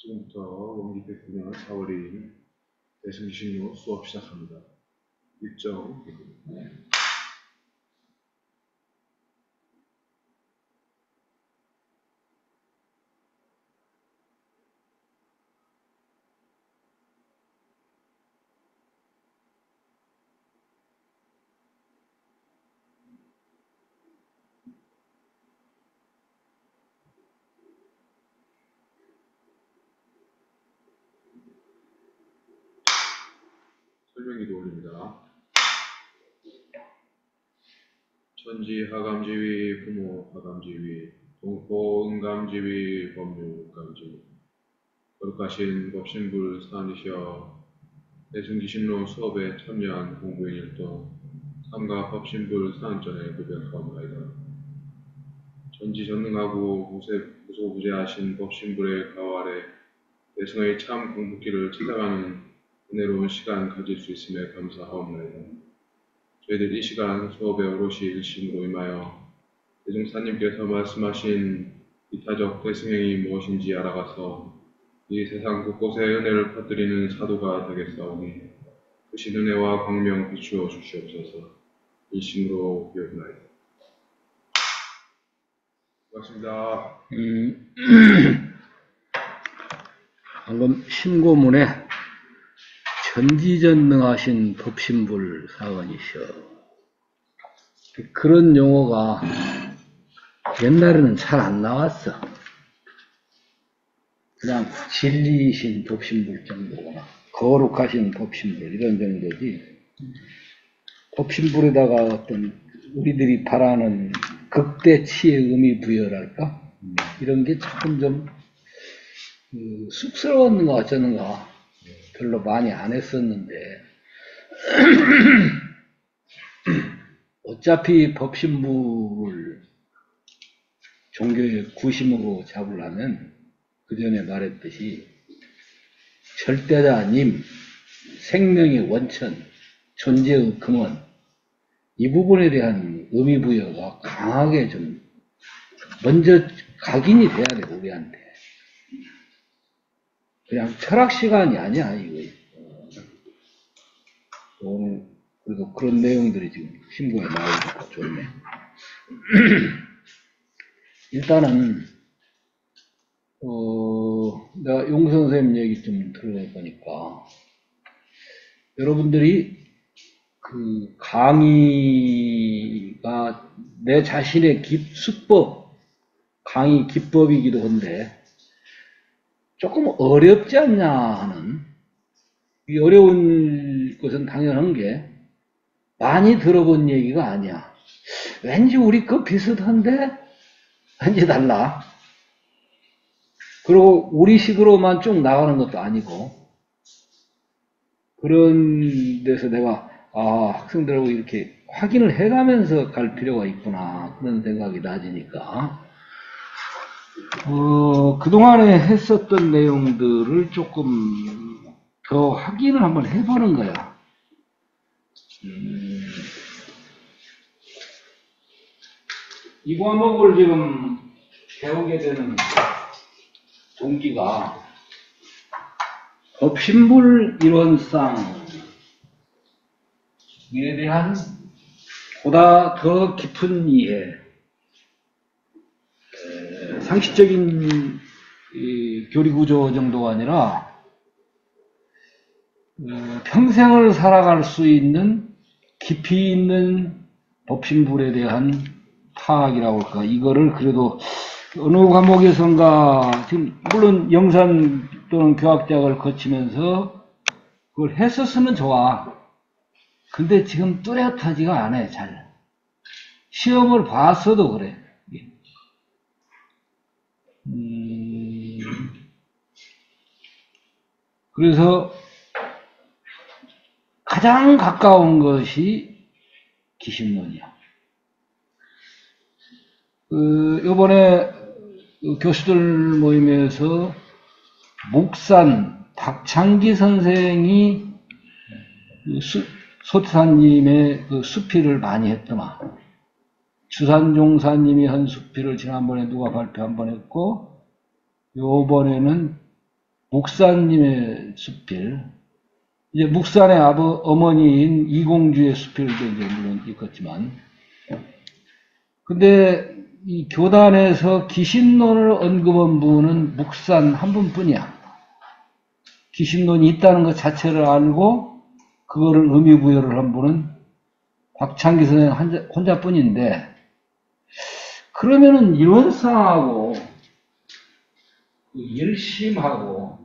지금부터 원기 109년 4월 2일 대승신로 수업 시작합니다. 일정 설명기도 올립니다. 천지 하감지위 부모 하감지위 동포 응감지위 법률 응감지위 거룩하신 법신불 사안이시여 대승지신론 수업에 참여한 공부인일도 삼가 법신불 사안전에 고백하옵나이다. 전지전능하고 무소부재하신 법신불의 가호 아래 대승의 참 공부길을 찾아가는 은혜로운 시간 가질 수 있음에 감사하옵나이다. 저희들 이 시간 수업에 오롯이 일심으로 임하여 대종사님께서 말씀하신 이타적 대승행이 무엇인지 알아가서 이 세상 곳곳에 은혜를 퍼뜨리는 사도가 되겠사오니 크신 은혜와 광명 비추어 주시옵소서. 일심으로 비옵나이다. 고맙습니다. 방금 신고문에 전지전능하신 법신불 사원이셔. 그런 용어가 옛날에는 잘 안 나왔어. 그냥 진리이신 법신불 정도거나 거룩하신 법신불 이런 정도지. 법신불에다가 어떤 우리들이 바라는 극대치의 의미 부여랄까? 이런 게 조금 좀 쑥스러웠는가 어쩌는가 별로 많이 안 했었는데 어차피 법신부를 종교의 구심으로 잡으려면 그 전에 말했듯이 절대자님, 생명의 원천, 존재의 근원 이 부분에 대한 의미 부여가 강하게 좀 먼저 각인이 돼야 돼 우리한테. 그냥 철학 시간이 아니야, 이거. 오늘, 그래도 그런 내용들이 지금 신고에 나오니까 좋네. 일단은, 내가 용선 선생님 얘기 좀 들어보니까, 여러분들이 그 강의가 내 자신의 수법, 강의 기법이기도 한데, 조금 어렵지 않냐 하는, 이 어려운 것은 당연한 게 많이 들어본 얘기가 아니야. 왠지 우리 그 비슷한데 왠지 달라. 그리고 우리식으로만 쭉 나가는 것도 아니고 그런 데서 내가 학생들하고 이렇게 확인을 해가면서 갈 필요가 있구나 그런 생각이 나지니까 그동안에 했었던 내용들을 조금 더 확인을 한번 해보는 거야. 이 과목을 지금 배우게 되는 동기가 법신불 이론상에 대한 보다 더 깊은 이해, 상식적인 교리구조 정도가 아니라 평생을 살아갈 수 있는 깊이 있는 법신불에 대한 파악이라고 할까. 이거를 그래도 어느 과목에선가 지금 물론 영산 또는 교학작을 거치면서 그걸 했었으면 좋아. 근데 지금 뚜렷하지가 않아 잘. 시험을 봤어도 그래. 그래서 가장 가까운 것이 기신론이야. 요번에 교수들 모임에서 목산 박창기 선생이 소태사님의 그 수필을 많이 했더만. 주산종사님이 한 수필을 지난번에 누가 발표 한번 했고, 요번에는 묵산님의 수필, 이제 묵산의 어머니인 이공주의 수필도 이제 물론 있겠지만, 근데 이 교단에서 기신론을 언급한 분은 묵산 한 분뿐이야. 기신론이 있다는 것 자체를 알고 그거를 의미부여를 한 분은 박창기 선생님 혼자뿐인데, 그러면은 이론상하고 열심하고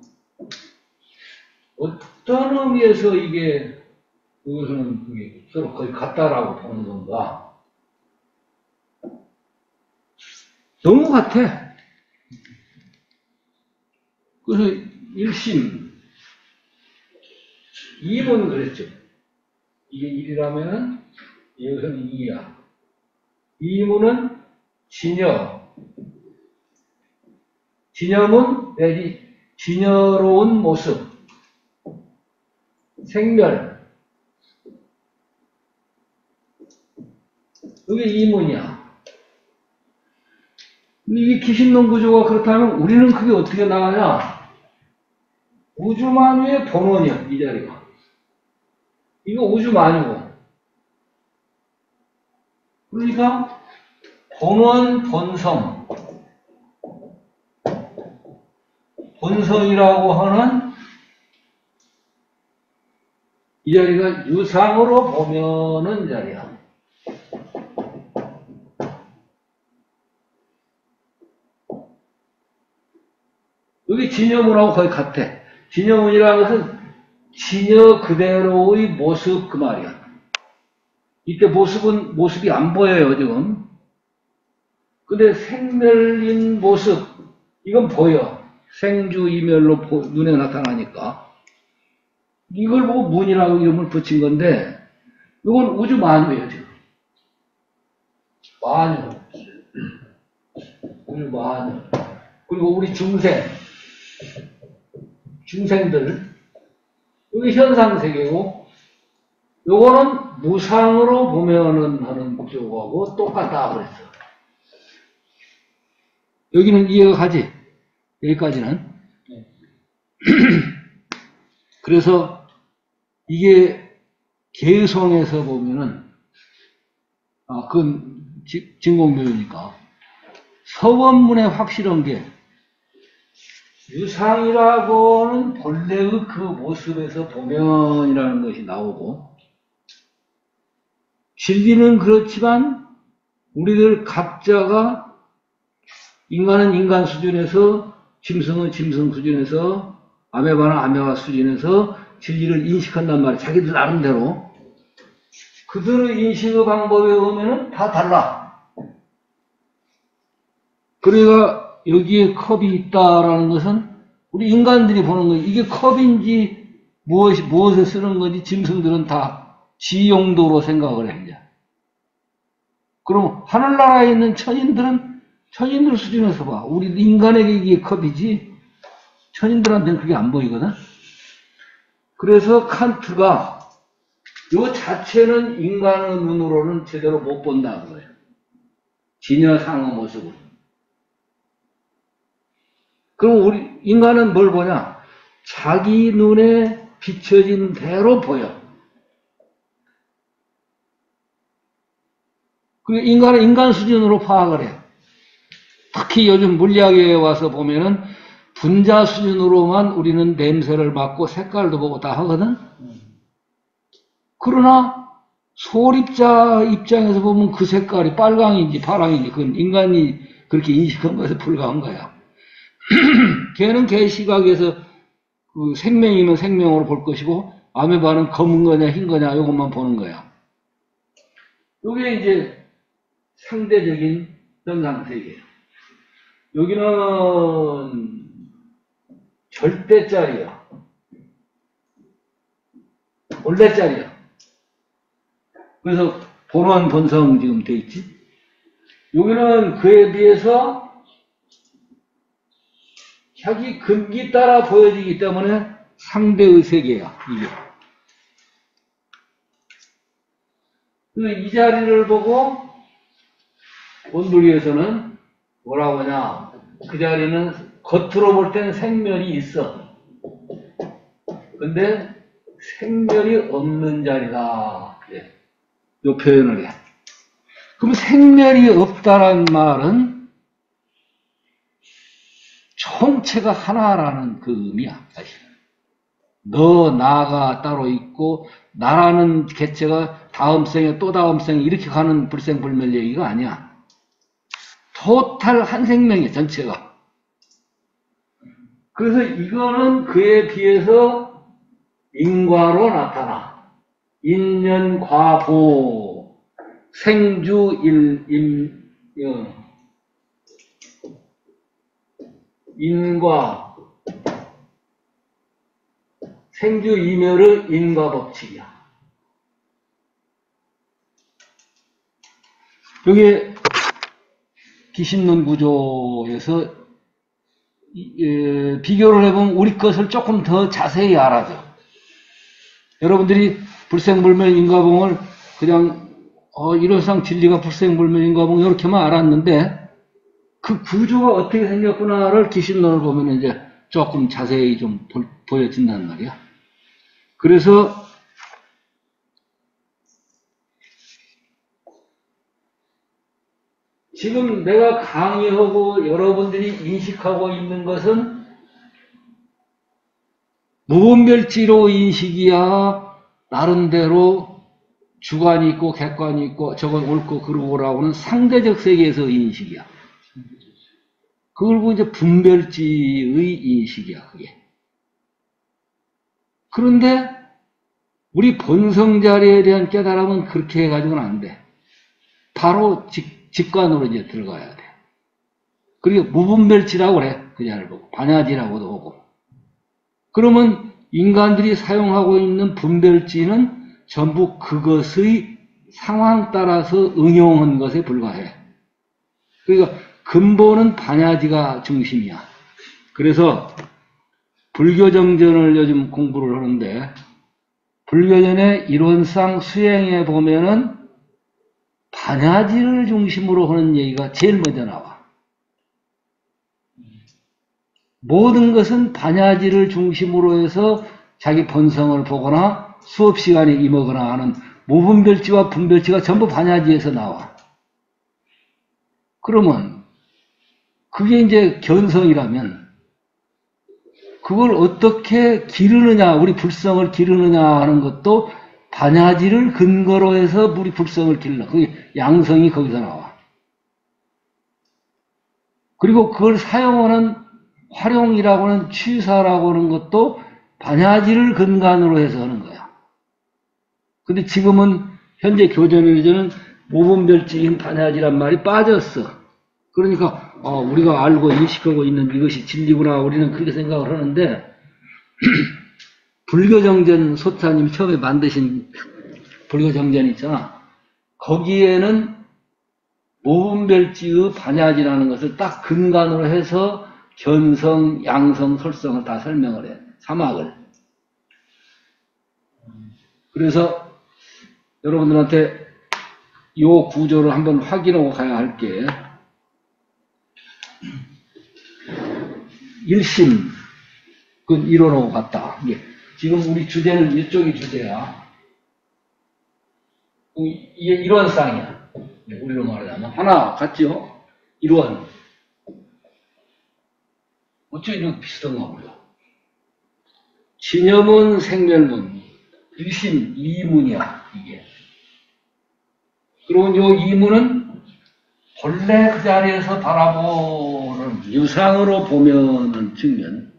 어떤 의미에서 이게 그것은 그게 서로 거의 같다라고 보는 건가? 너무 같아. 그래서 일심, 이문 그랬죠. 이게 1이라면은 여기서는 2야. 이문은 진여문 내지 진여로운 모습, 생멸. 이게 이문이야. 이 기신론 구조가 그렇다면 우리는 그게 어떻게 나가냐? 우주만유의 본원이야, 이 자리가. 이거 우주만유고. 그러니까 본원, 본성이라고 하는 이 자리가 유상으로 보면은 자리야. 여기 진여문하고 거의 같아. 진여문이라는 것은 진여 그대로의 모습 그 말이야. 이때 모습이 안 보여요, 지금. 근데 생멸인 모습, 이건 보여. 생주이멸로 눈에 나타나니까. 이걸 보고 문이라고 이름을 붙인 건데, 이건 우주 만유예요, 지금. 만유. 우주 만유. 그리고 우리 중생들, 여기 현상세계고, 요거는 무상으로 보면은 하는 쪽하고 똑같다 그랬어. 여기는 이해가 가지? 여기까지는. 그래서 이게 개성에서 보면은, 그건 진공묘니까. 서원문에 확실한 게, 유상이라고는 본래의 그 모습에서 보면이라는 것이 나오고, 진리는 그렇지만 우리들 각자가 인간은 인간 수준에서, 짐승은 짐승 수준에서, 아메바는 아메바 수준에서 진리를 인식한단 말이야. 자기들 나름대로. 그들의 인식의 방법에 의하면 다 달라. 그러니까 여기에 컵이 있다라는 것은 우리 인간들이 보는 거예요. 이게 컵인지 무엇에 쓰는 건지 짐승들은 다 지 용도로 생각을 해. 이제. 그럼 하늘나라에 있는 천인들 수준에서 봐. 우리 인간에게 이게 컵이지 천인들한테는 그게 안 보이거든. 그래서 칸트가 요 자체는 인간의 눈으로는 제대로 못 본다 그거예요. 진여상의 모습을. 그럼 우리 인간은 뭘 보냐? 자기 눈에 비춰진 대로 보여. 그리고 인간은 인간 수준으로 파악을 해. 특히 요즘 물리학에 와서 보면은 분자 수준으로만 우리는 냄새를 맡고 색깔도 보고 다 하거든? 그러나 소립자 입장에서 보면 그 색깔이 빨강인지 파랑인지 그건 인간이 그렇게 인식한 것에 불과한 거야. 걔는 걔 시각에서 그 생명이면 생명으로 볼 것이고 아메바는 검은 거냐 흰 거냐 이것만 보는 거야. 이게 이제 상대적인 현상세계예요. 여기는 절대짜리야. 원래짜리야. 그래서 본원, 본성 지금 돼 있지. 여기는 그에 비해서 자기 근기 따라 보여지기 때문에 상대의 세계야, 이게. 그래서 이 자리를 보고 원불교에서는 뭐라고 하냐. 그 자리는 겉으로 볼 때는 생멸이 있어. 근데 생멸이 없는 자리다. 예. 요 표현을 해. 그럼 생멸이 없다란 말은 총체가 하나라는 그 의미야, 사실. 너, 나가 따로 있고, 나라는 개체가 다음 생에 또 다음 생에 이렇게 가는 불생불멸 얘기가 아니야. 토탈 한 생명이야, 전체가. 그래서 이거는 그에 비해서 인과로 나타나. 인연과보, 생주일임, 인과, 생주이멸의 인과법칙이야. 여기 기신론 구조에서 비교를 해보면 우리 것을 조금 더 자세히 알아줘. 여러분들이 불생불멸 인과봉을 그냥 일어상 진리가 불생불멸 인과봉 이렇게만 알았는데 그 구조가 어떻게 생겼구나를 기신론을 보면 이제 조금 자세히 좀 보여진단 말이야. 그래서 지금 내가 강의하고 여러분들이 인식하고 있는 것은 무분별지로 인식이야. 나름대로 주관이 있고 객관이 있고 저건 옳고 그르고라고는 상대적 세계에서 인식이야. 그걸 보고 이제 분별지의 인식이야, 그게. 그런데 우리 본성 자리에 대한 깨달음은 그렇게 해가지고는 안 돼. 바로 직관으로 이제 들어가야 돼. 그리고 무분별지라고 그래. 그 자리를 보고. 반야지라고도 하고. 그러면 인간들이 사용하고 있는 분별지는 전부 그것의 상황 따라서 응용한 것에 불과해. 그러니까 근본은 반야지가 중심이야. 그래서 불교정전을 요즘 공부를 하는데 불교전의 이론상 수행해 보면은 반야지를 중심으로 하는 얘기가 제일 먼저 나와. 모든 것은 반야지를 중심으로 해서 자기 본성을 보거나 수업 시간에 임하거나 하는 무분별지와 분별지가 전부 반야지에서 나와. 그러면 그게 이제 견성이라면 그걸 어떻게 기르느냐, 우리 불성을 기르느냐 하는 것도 반야지를 근거로 해서 우리 불성을 기르는 그게 양성이 거기서 나와. 그리고 그걸 사용하는 활용이라고 하는 취사라고 하는 것도 반야지를 근간으로 해서 하는 거야. 근데 지금은 현재 교전에서는 무분별지인 반야지란 말이 빠졌어. 그러니까 우리가 알고 인식하고 있는 이것이 진리구나 우리는 그렇게 생각을 하는데 불교정전 소차님이 처음에 만드신 불교정전 있잖아. 거기에는 무분별지의 반야지라는 것을 딱 근간으로 해서 견성, 양성, 설성을 다 설명을 해. 사막을. 그래서 여러분들한테 이 구조를 한번 확인하고 가야 할게. 일심, 그건 이론하고 같다. 지금 우리 주제는 이쪽이 주제야. 이게 일원상이야. 우리로 말하자면. 하나, 같죠? 일원. 어쩌 이렇게 비슷한가 몰라. 진여문, 생멸문. 일심, 이문이야, 이게. 그리고 요 이문은 본래 그 자리에서 바라보는 유상으로 보면은 측면.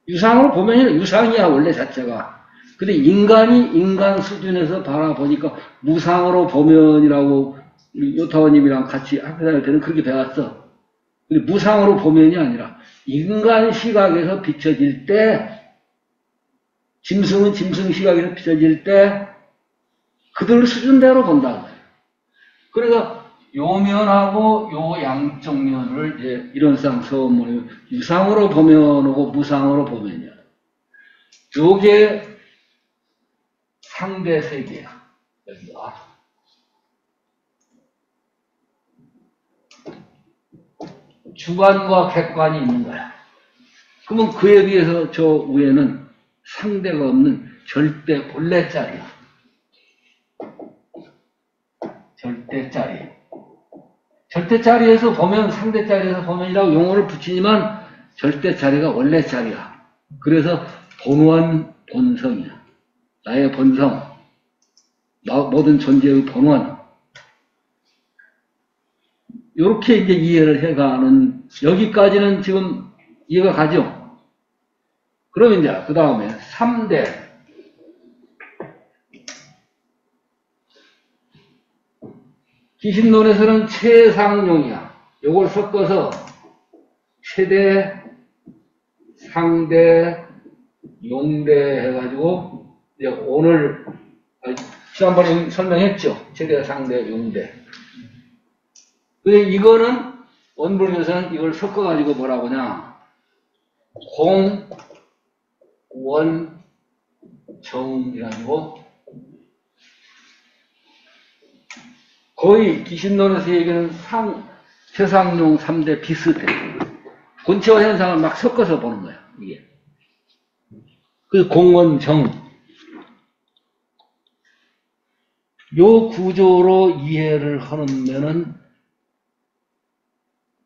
유상으로 보면은 유상이야, 원래 자체가. 근데 인간이 인간 수준에서 바라보니까 무상으로 보면이라고 요타원님이랑 같이 학교 다닐 때는 그렇게 배웠어. 근데 무상으로 보면이 아니라 인간 시각에서 비춰질 때, 짐승은 짐승 시각에서 비춰질 때 그들 수준대로 본다. 그러니까 요면하고 요 양쪽 면을 이제 이론상 서문을 유상으로 보면하고 무상으로 보면이야. 요게 상대 세계야. 여기가. 주관과 객관이 있는 거야. 그러면 그에 비해서 저 위에는 상대가 없는 절대 본래자리야. 절대자리. 절대자리에서 보면, 상대자리에서 보면이라고 용어를 붙이지만 절대자리가 원래 자리야. 그래서 본원, 본성이야. 나의 본성, 모든 존재의 본원. 이렇게 이제 이해를 해가는, 여기까지는 지금 이해가 가죠? 그러면 이제 그 다음에 3대. 기신론에서는 최상용이야. 요걸 섞어서 최대, 상대, 용대 해가지고 이제 오늘 지난번에 설명했죠. 최대, 상대, 용대. 근데 이거는 원불교에서는 이걸 섞어가지고 뭐라고 하냐? 공, 원, 정이라고 거의 기신론에서 얘기하는 최상용 3대 비슷해. 본체와 현상을 막 섞어서 보는 거야, 이게. 그 공원정. 요 구조로 이해를 하면은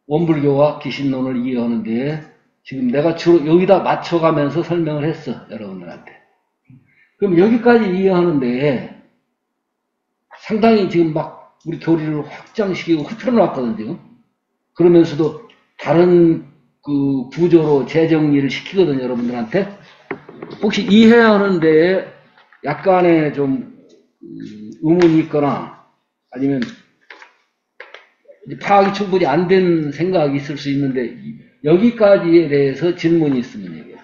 원불교와 기신론을 이해하는데 지금 내가 주로 여기다 맞춰가면서 설명을 했어, 여러분들한테. 그럼 여기까지 이해하는데 상당히 지금 막 우리 교리를 확장시키고 흡혀놨거든, 지금. 그러면서도 다른 그 구조로 재정리를 시키거든, 여러분들한테. 혹시 이해하는 데에 약간의 좀 의문이 있거나 아니면 파악이 충분히 안 된 생각이 있을 수 있는데 여기까지에 대해서 질문이 있으면 얘기해요.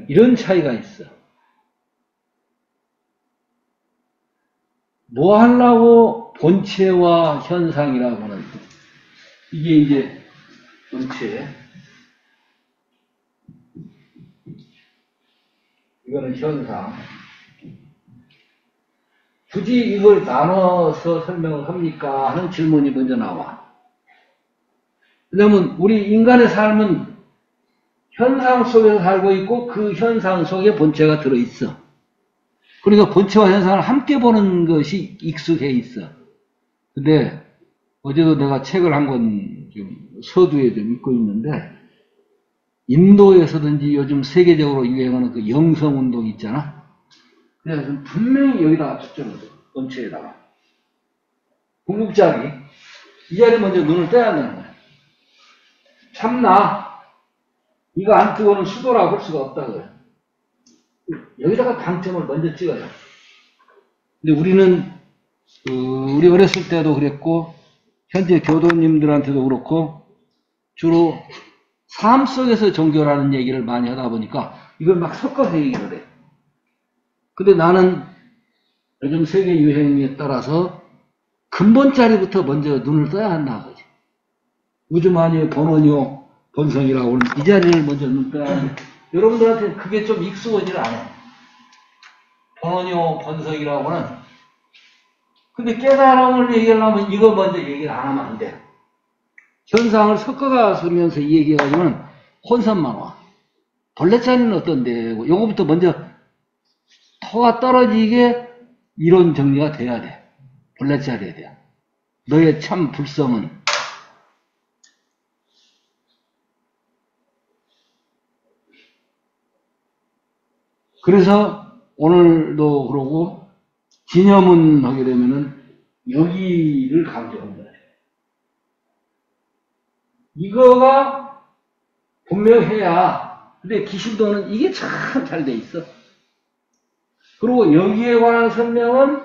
이런 차이가 있어. 뭐 하려고 본체와 현상이라고 하는, 이게 이제 본체, 이거는 현상. 굳이 이걸 나눠서 설명을 합니까? 하는 질문이 먼저 나와. 왜냐면 우리 인간의 삶은 현상 속에서 살고 있고 그 현상 속에 본체가 들어있어. 그러니까 본체와 현상을 함께 보는 것이 익숙해 있어. 근데 어제도 내가 책을 한 권 좀 서두에 좀 읽고 있는데 인도에서든지 요즘 세계적으로 유행하는 그 영성운동 있잖아. 그래서 분명히 여기다가 초점을 둬. 본체에다가. 궁극자리. 이 자리에 먼저 눈을 떼야 한다는 거야. 참나. 이거 안 뜨고는 수도라고 할 수가 없다고요. 여기다가 방점을 먼저 찍어요. 근데 우리는 우리 어렸을 때도 그랬고 현재 교도님들한테도 그렇고 주로 삶 속에서 종교라는 얘기를 많이 하다 보니까 이걸 막 섞어서 얘기를 해. 근데 나는 요즘 세계 유행에 따라서 근본 자리부터 먼저 눈을 떠야 한다 거지. 우주만유의 본원이요 본성이라고 하는 이 자리를 먼저 눈 떠야 하는데 여러분들한테 그게 좀 익숙하지 않아. 본원이요 본성이라고 하는. 근데 깨달음을 얘기하려면 이거 먼저 얘기를 안 하면 안 돼. 현상을 섞어가면서 이 얘기해가지고는 혼선만 와. 본래 자리는 어떤데? 요거부터 먼저 터가 떨어지게 이론 정리가 돼야 돼. 본래 자리에 대한. 너의 참 불성은. 그래서 오늘도 그러고 기념은 하게 되면은 여기를 강조한 거예요. 이거가 분명해야. 근데 기신도는 이게 참 잘 돼 있어. 그리고 여기에 관한 설명은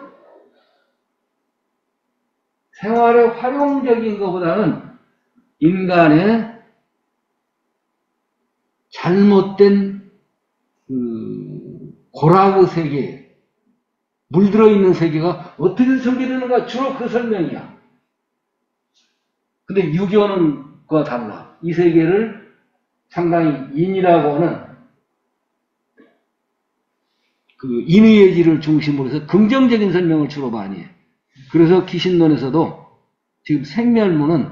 생활에 활용적인 것보다는 인간의 잘못된 고락의 세계, 물들어 있는 세계가 어떻게 설계되는가 주로 그 설명이야. 근데 유교는 그와 달라. 이 세계를 상당히 인이라고 하는 그 인의예지를 중심으로 해서 긍정적인 설명을 주로 많이 해. 그래서 귀신론에서도 지금 생멸문은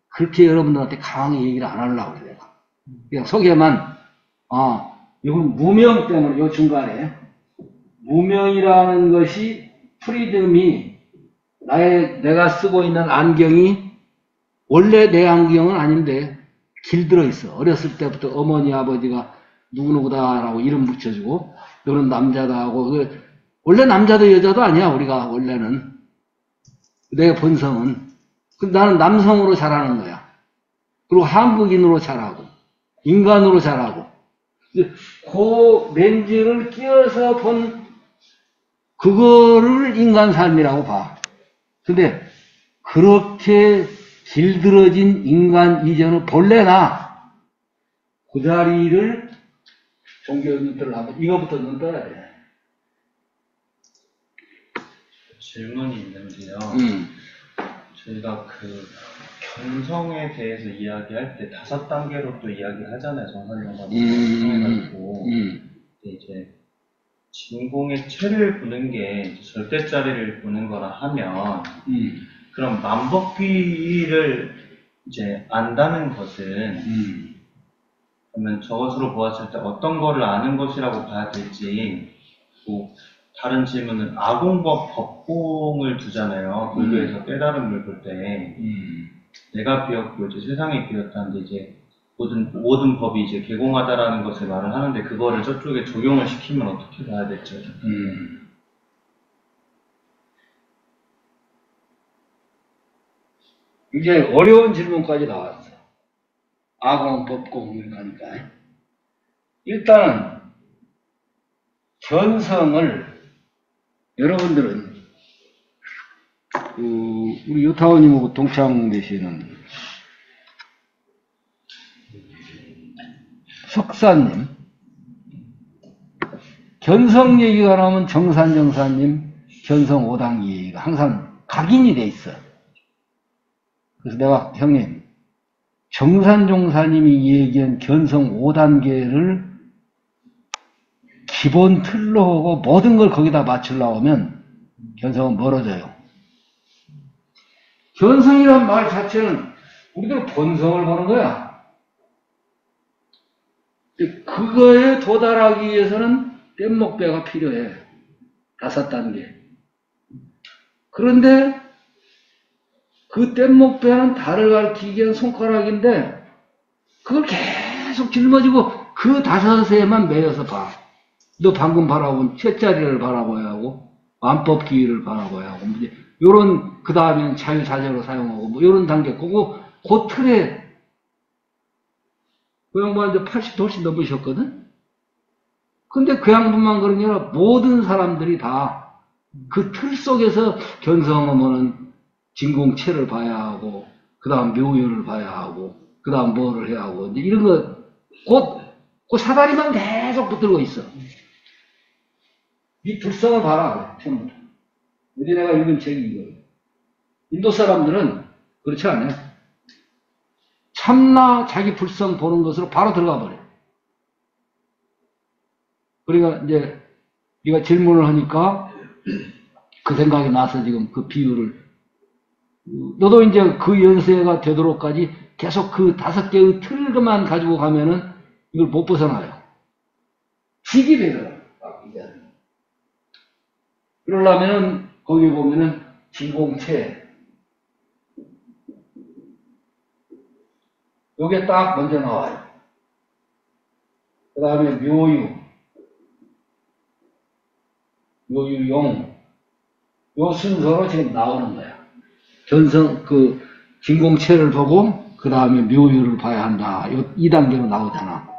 그렇게 여러분들한테 강하게 얘기를 안 하려고 그래요. 그냥 소개만, 이건 무명 때문에, 요 중간에. 무명이라는 것이 프리즘이 내가 쓰고 있는 안경이 원래 내 안경은 아닌데 길들어 있어. 어렸을 때부터 어머니, 아버지가 누구누구다라고 이름 붙여주고, 너는 남자다 하고, 원래 남자도 여자도 아니야, 우리가 원래는. 내 본성은. 나는 남성으로 자라는 거야. 그리고 한국인으로 자라고, 인간으로 자라고. 그 렌즈를 끼워서 본 그거를 인간 삶이라고 봐. 근데 그렇게 길들어진 인간 이전은 본래 그 자리를 종교 눈뜰을 하면 이거부터 눈 떠야 돼. 질문이 있는데요. 저희가 그 견성에 대해서 이야기할 때 5단계로 또 이야기를 하잖아요. 정산정산 통해가지고. 이제 진공의 체를 보는 게 절대자리를 보는 거라 하면 그럼 만법기를 이제 안다는 것은 그러면 저것으로 보았을 때 어떤 거를 아는 것이라고 봐야 될지. 뭐 다른 질문은 아공법 법공을 두잖아요. 불교에서 깨달음을 볼 때 내가 비었고 이제 세상이 비었다는데 이제 모든 법이 이제 개공하다라는 것을 말을 하는데 그거를 저쪽에 적용을 시키면 어떻게 봐야 될지. 이제 어려운 질문까지 나왔어. 아공, 법공을 가니까. 일단은 견성을 여러분들은 우리 유타오님하고 동창되시는 석사님, 견성 얘기가 나오면 정산정사님, 견성 5단계 얘기가 항상 각인이 돼 있어. 그래서 내가 형님, 정산종사님이 얘기한 견성 5단계를 기본 틀로 하고 모든 걸 거기다 맞추려고 하면 견성은 멀어져요. 견성이란 말 자체는 우리들 본성을 보는 거야. 그거에 도달하기 위해서는 뗏목배가 필요해. 5단계. 그런데 그 뗏목배는 달을 가리키기 위한 손가락인데 그걸 계속 짊어지고 그 5에만 매여서 봐. 너 방금 바라본 셋자리를 바라봐야 하고 완법 기위를 바라봐야 하고 요런 그 다음에는 자유자재로 사용하고 뭐 요런 단계 그 틀에 그 양반 이제 80도 훨씬 넘으셨거든? 근데 그 양반만 그런 게 아니라 모든 사람들이 다 그 틀 속에서 견성하면은 진공체를 봐야 하고 그 다음 묘유를 봐야 하고 그 다음 뭐를 해야 하고 이제 이런 거 그 사다리만 계속 붙들고 있어. 이 불성을 봐라. 처음부터. 어디 내가 읽은 책이 이거예요. 인도 사람들은 그렇지 않아요. 참나 자기 불성 보는 것으로 바로 들어가 버려. 그러니까 이제 네가 질문을 하니까 그 생각이 나서 지금 그 비유를 너도 이제 그 연세가 되도록까지 계속 그 5개의 틀만 가지고 가면은 이걸 못 벗어나요. 직이 되더라고요. 그러려면은 거기 보면은 진공체 요게 딱 먼저 나와요. 그 다음에 묘유용 요 순서로 지금 나오는 거야. 견성 그 진공체를 보고 그 다음에 묘유를 봐야 한다. 요 2단계로 나오잖아.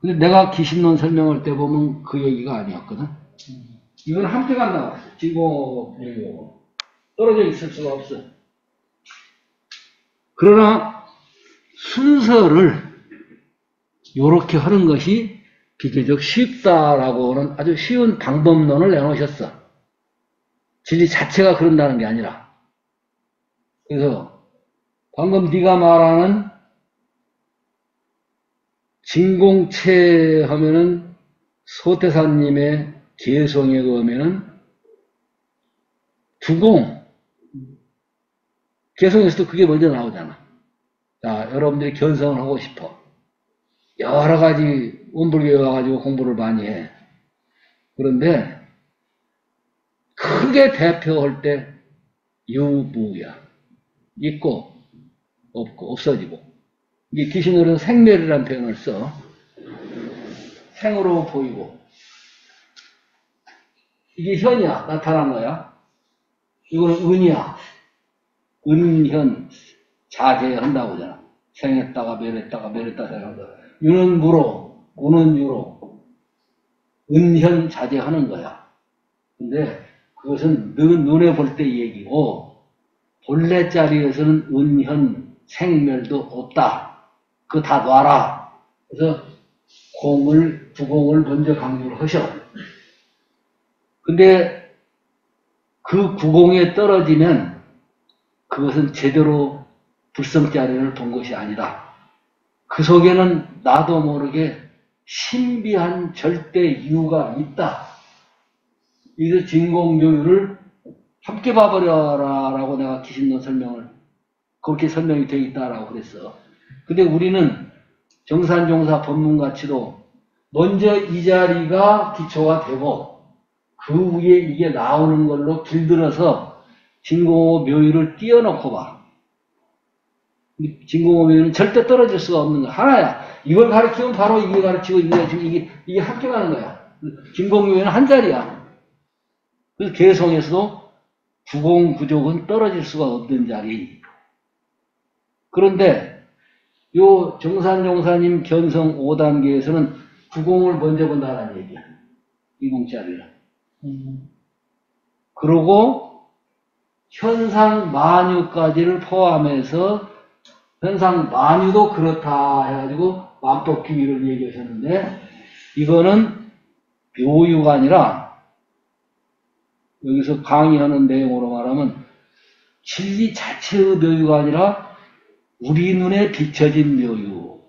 근데 내가 기신론 설명할 때 보면 그 얘기가 아니었거든. 이건 함께가 안 나왔어. 진공 묘유 떨어져 있을 수가 없어. 그러나 순서를 요렇게 하는 것이 비교적 쉽다라고 하는 아주 쉬운 방법론을 내놓으셨어. 진리 자체가 그런다는 게 아니라. 그래서 방금 네가 말하는 진공체 하면은 소태사님의 개성에 보면은 두공, 개성에서도 그게 먼저 나오잖아. 자, 여러분들이 견성을 하고 싶어. 여러 가지 원불교에 와가지고 공부를 많이 해. 그런데 크게 대표할 때 유무야. 있고 없고 없어지고. 이게 귀신으로는 생멸이라는 표현을 써. 생으로 보이고. 이게 현이야. 나타난 거야. 이거는 은이야. 은현. 자제한다고 하잖아. 생했다가 멸했다가 생한다. 유는 무로, 우는 유로. 은현 자제하는 거야. 근데 그것은 눈에 볼 때 얘기고 본래 자리에서는 은현 생멸도 없다. 그거 다 놔라. 그래서 부공을 먼저 강조를 하셔. 근데 그 구공에 떨어지면 그것은 제대로 불성자리를 본 것이 아니다. 그 속에는 나도 모르게 신비한 절대 이유가 있다. 이래서 진공묘유를 함께 봐버려라 라고 내가 기신론 설명을 그렇게 설명이 되어 있다라고 그랬어. 근데 우리는 정산종사 법문가치도 먼저 이 자리가 기초가 되고 그 위에 이게 나오는 걸로 길들여서 진공묘유를 띄워놓고 봐. 진공묘유는 절대 떨어질 수가 없는 거야. 하나야. 이걸 가르치면 바로 이게 가르치고 이게 합격하는 거야. 진공묘유는 한 자리야. 그래서 개성에서도 구공구족은 떨어질 수가 없는 자리. 그런데 요 정산종사님 견성 5단계에서는 구공을 먼저 본다는 얘기야. 이공짜리를. 그러고 현상 만유까지를 포함해서 현상 만유도 그렇다 해가지고 만법기위를 얘기하셨는데 이거는 묘유가 아니라 여기서 강의하는 내용으로 말하면 진리 자체의 묘유가 아니라 우리 눈에 비춰진 묘유.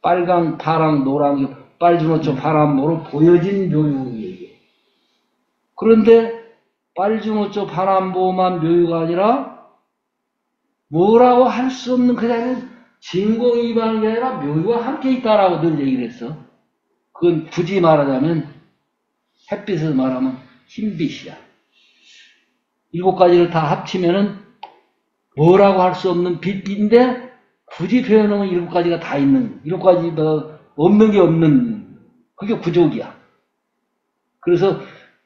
빨강, 파랑, 노랑, 빨주노초, 파란모로 보여진 묘유 얘기. 그런데 빨주노초, 파란보만 묘유가 아니라 뭐라고 할 수 없는 그 자리는 진공이 임하는 게 아니라 묘유가 함께 있다라고 늘 얘기를 했어. 그건 굳이 말하자면 햇빛을 말하면 흰빛이야. 7가지를 다 합치면은 뭐라고 할 수 없는 빛인데 굳이 표현하면 7가지가 다 있는 7가지 더 없는 게 없는 그게 구족이야. 그래서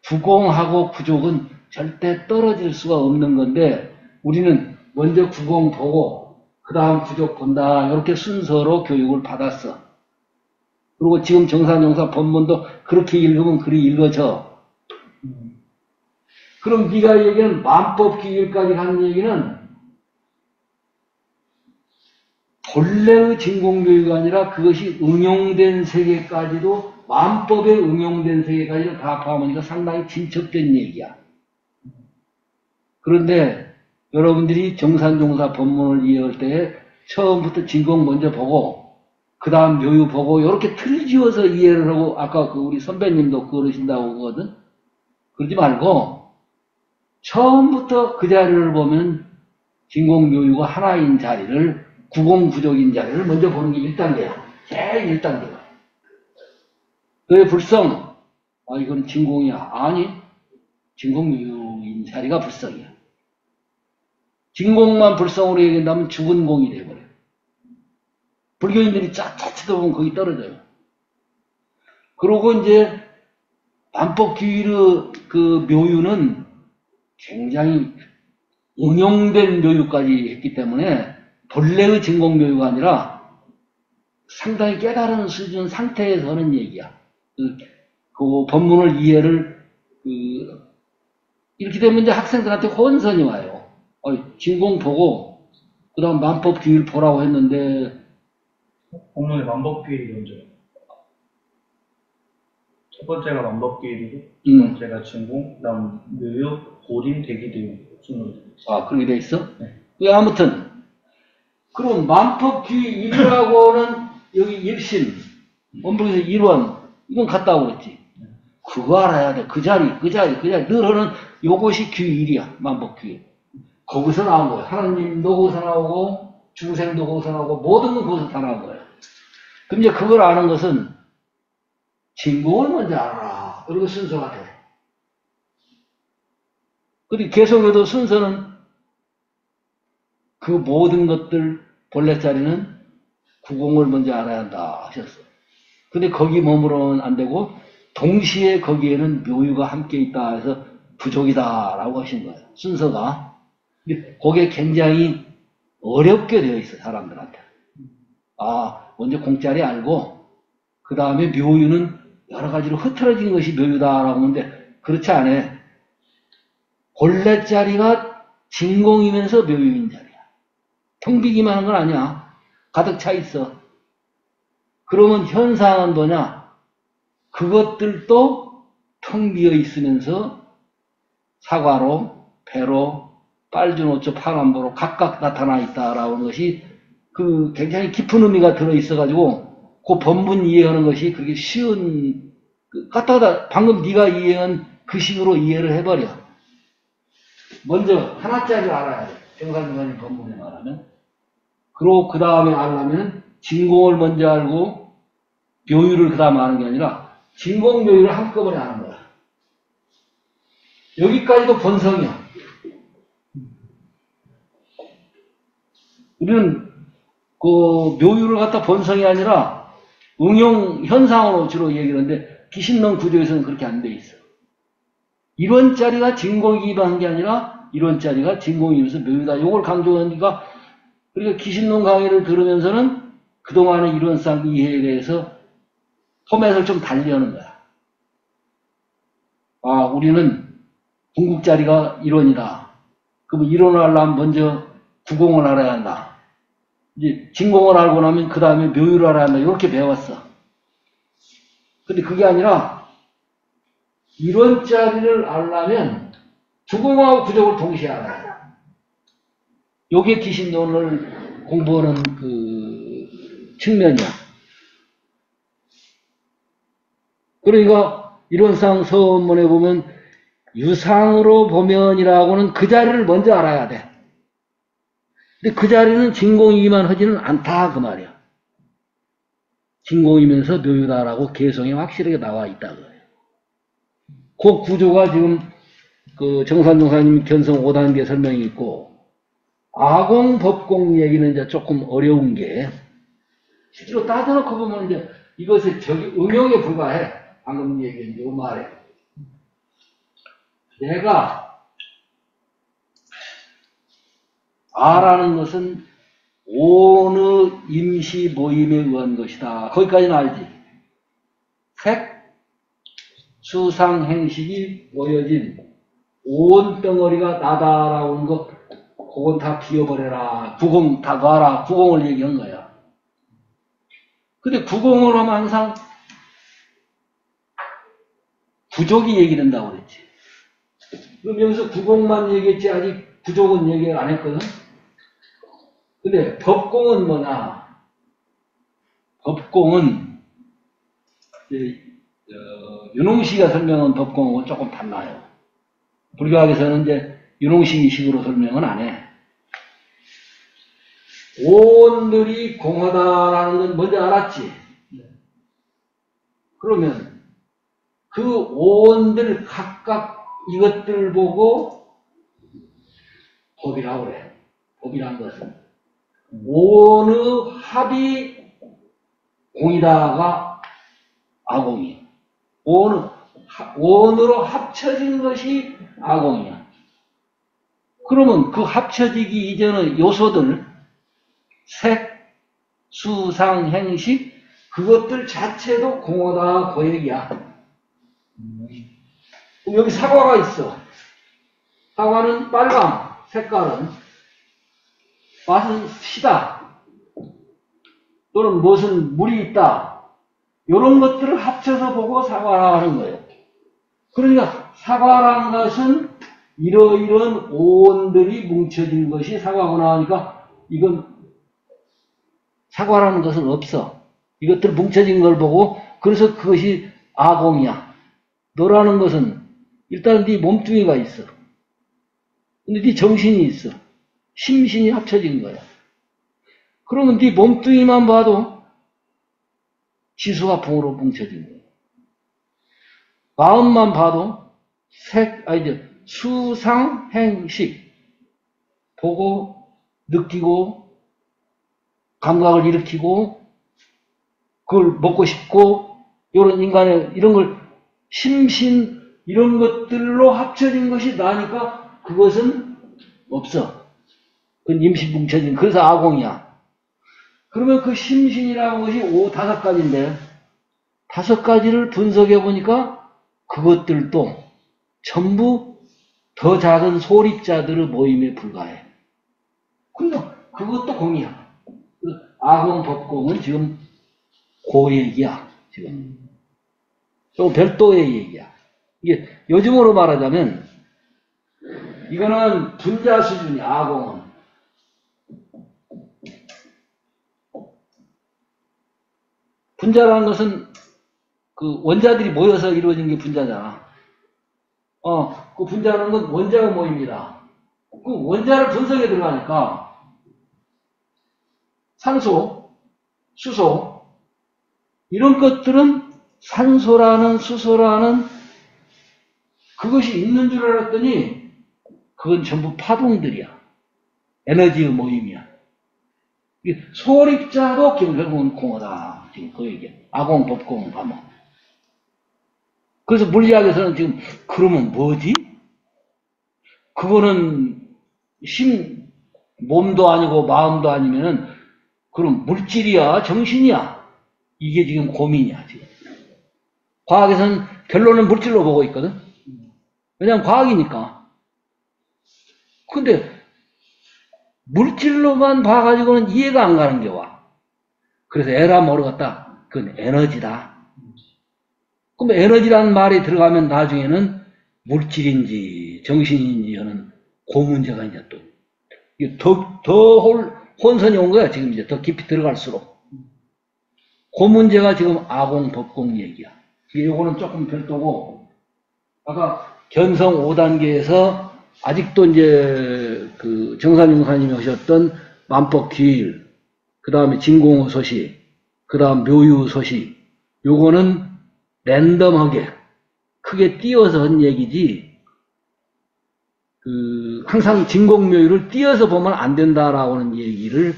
구공하고 구족은 절대 떨어질 수가 없는 건데 우리는 먼저 구공 보고 그 다음 구족 본다 이렇게 순서로 교육을 받았어. 그리고 지금 정산정사 본문도 그렇게 읽으면 그리 읽어져. 그럼 네가 얘기하는 만법기일까지 하는 얘기는 본래의 진공교육이 아니라 그것이 응용된 세계까지도 만법에 응용된 세계까지도 다 포함하니까 상당히 진척된 얘기야. 그런데 여러분들이 정산종사 법문을 이해할 때 처음부터 진공 먼저 보고 그 다음 묘유 보고 이렇게 틀 지어서 이해를 하고 아까 그 우리 선배님도 그러신다고 하거든. 그러지 말고 처음부터 그 자리를 보면 진공묘유가 하나인 자리를 구공구족인 자리를 먼저 보는 게 1단계야. 제일 1단계야. 너의 불성, 이건 진공이야. 아니, 진공묘유인 자리가 불성이야. 진공만 불성으로 얘기한다면 죽은 공이 돼버려. 불교인들이 짜짜치다 보면 거기 떨어져요. 그러고 이제 만법기위의 그 묘유는 굉장히 응용된 묘유까지 했기 때문에 본래의 진공묘유가 아니라 상당히 깨달은 수준 상태에서 하는 얘기야. 그 법문을 이해를 이렇게 되면 이제 학생들한테 혼선이 와요. 진공 보고 그 다음 만법기위를 보라고 했는데 본문에 만법기위 먼저. 첫 번째가 만법기위이고 두 번째가 진공, 그 다음 묘유, 고림, 대기대용 순으로. 그렇게 돼 있어? 네. 아무튼 그럼 만법기위 1하고는 여기 1심 원불에서 1원 이건 같다고 그랬지. 네. 그거 알아야 돼. 그 자리. 늘 하는 요것이 귀일이야. 만법귀일. 거기서 나온 거야. 하나님도 거기서 나오고, 중생도 거기서 나오고, 모든 건 거기서 다 나온 거야. 그럼 이제 그걸 아는 것은 진공을 먼저 알아라. 그리고 순서가 돼. 근데 계속해도 순서는 그 모든 것들 본래 자리는 구공을 먼저 알아야 한다 하셨어. 근데 거기 머무르면 안 되고 동시에 거기에는 묘유가 함께 있다 해서 부족이다라고 하신 거예요. 순서가. 근데 그게 굉장히 어렵게 되어 있어 사람들한테. 아, 먼저 공짜리 알고 그 다음에 묘유는 여러 가지로 흐트러진 것이 묘유다라고 하는데 그렇지 않아요. 본래 자리가 진공이면서 묘유인 자리야. 텅 비기만 한 건 아니야. 가득 차 있어. 그러면 현상은 뭐냐? 그것들도 텅 비어 있으면서 사과로, 배로, 빨주노초, 파란보로 각각 나타나 있다라고 하는 것이 그 굉장히 깊은 의미가 들어있어가지고 그 본분 이해하는 것이 그렇게 쉬운, 까딱하다 방금 네가 이해한 그 식으로 이해를 해버려. 먼저 하나짜리를 알아야 돼. 정산정산이 본문에 말하면. 그리고 그 다음에 알려면 진공을 먼저 알고 묘유를 그 다음에 아는 게 아니라 진공 묘유를 한꺼번에 아는 거야. 여기까지도 본성이야. 우리는 그 묘유를 갖다 본성이 아니라 응용 현상으로 주로 얘기를 하는데 기신론 구조에서는 그렇게 안 돼 있어. 이런 자리가 진공이기만 게 아니라 이런 자리가 진공이면서 묘유다. 이걸 강조하니까 그러니까 기신론 강의를 들으면서는 그동안의 이론상 이해에 대해서 포맷을 좀 달리하는 거야. 아, 우리는 궁극자리가 이론이다. 그럼 이론을 알려면 먼저 구공을 알아야 한다. 이제 진공을 알고 나면 그 다음에 묘유를 알아야 한다. 이렇게 배웠어. 근데 그게 아니라 이론자리를 알려면 구공하고 구족을 동시에 알아야 돼. 요게 기신론을 공부하는 그 측면이야. 그러니까 이론상 서원문에 보면 유상으로 보면이라고는 그 자리를 먼저 알아야 돼. 근데 그 자리는 진공이기만 하지는 않다 그 말이야. 진공이면서 묘유다라고 개성이 확실하게 나와 있다 그거예요. 그 구조가 지금 그 정산동사님 견성 5단계 설명이 있고 아공 법공 얘기는 이제 조금 어려운 게 실제로 따져놓고 보면 이제 이것의 응용에 불과해. 방금 얘기한 요 말에 내가 아라는 것은 어느 임시 모임에 의한 것이다. 거기까지는 알지. 색, 수상, 행식이 모여진 온 덩어리가 나다라고 하는 것, 그건 다 비워버려라. 구공 다 놔라. 구공을 얘기한 거야. 근데 구공을 하면 항상 부족이 얘기된다고 그랬지. 그럼 여기서 구공만 얘기했지 아직 부족은 얘기 안 했거든. 근데 법공은 뭐냐? 법공은 이제 윤홍식이가 설명한 법공은 조금 달라요. 불교학에서는 이제 윤홍식식으로 설명은 안 해. 오온들이 공하다라는 건 먼저 알았지. 그러면 그 오온들 각각 이것들 보고 법이라고 그래. 법이란 것은 오온의 합이 공이다가 아공이야. 오온으로 합쳐진 것이 아공이야. 그러면 그 합쳐지기 이전의 요소들 색, 수상, 행식 그것들 자체도 공하다 그 얘기야. 그럼 여기 사과가 있어. 사과는 빨강, 색깔은 맛은 시다. 또는 무슨 물이 있다. 이런 것들을 합쳐서 보고 사과라 하는 거예요. 그러니까 사과라는 것은 이러이러한 오온들이 뭉쳐진 것이 사과구나 하니까 이건 사과라는 것은 없어. 이것들 뭉쳐진 걸 보고 그래서 그것이 아공이야. 너라는 것은 일단 네 몸뚱이가 있어. 근데 네 정신이 있어. 심신이 합쳐진 거야. 그러면 네 몸뚱이만 봐도 지수와 풍으로 뭉쳐진 거야. 마음만 봐도 수상행식 보고 느끼고 감각을 일으키고 그걸 먹고 싶고 이런 인간의 이런 걸 심신 이런 것들로 합쳐진 것이 나니까 그것은 없어. 그건 임시 뭉쳐진 그래서 아공이야. 그러면 그 심신이라는 것이 다섯 가지인데 다섯 가지를 분석해 보니까 그것들도 전부 더 작은 소립자들의 모임에 불과해. 근데 그것도 공이야. 아공, 법공은 지금 그 얘기야. 지금 좀 별도의 얘기야. 이게 요즘으로 말하자면 이거는 분자 수준이야. 아공은 분자라는 것은 그 원자들이 모여서 이루어진 게 분자잖아. 그 분자라는 건 원자가 모입니다. 그 원자를 분석에 들어가니까 산소, 수소 이런 것들은 산소라는 수소라는 그것이 있는 줄 알았더니 그건 전부 파동들이야. 에너지의 모임이야. 소립자도 결국은 공허다. 지금 그 얘기야. 아공, 법공, 하면. 그래서 물리학에서는 지금 그러면 뭐지? 그거는 몸도 아니고 마음도 아니면은 그럼 물질이야, 정신이야. 이게 지금 고민이야, 지금. 과학에서는 결론은 물질로 보고 있거든. 왜냐면 과학이니까. 근데 물질로만 봐가지고는 이해가 안 가는 게 와. 그래서 에라 모르겠다. 그건 에너지다. 그럼 에너지라는 말이 들어가면 나중에는 물질인지 정신인지 하는 그 문제가 이제 또 더 혼선이 온 거야. 지금 이제 더 깊이 들어갈수록. 그 문제가 지금 아공, 법공 얘기야. 이거는 조금 별도고, 아까 견성 5단계에서 아직도 이제 그 정산용사님이 하셨던 만법귀일, 그 다음에 진공소시, 그 다음 묘유소시, 요거는 랜덤하게 크게 띄워서 한 얘기지, 항상 진공묘유를 띄어서 보면 안 된다라고는 얘기를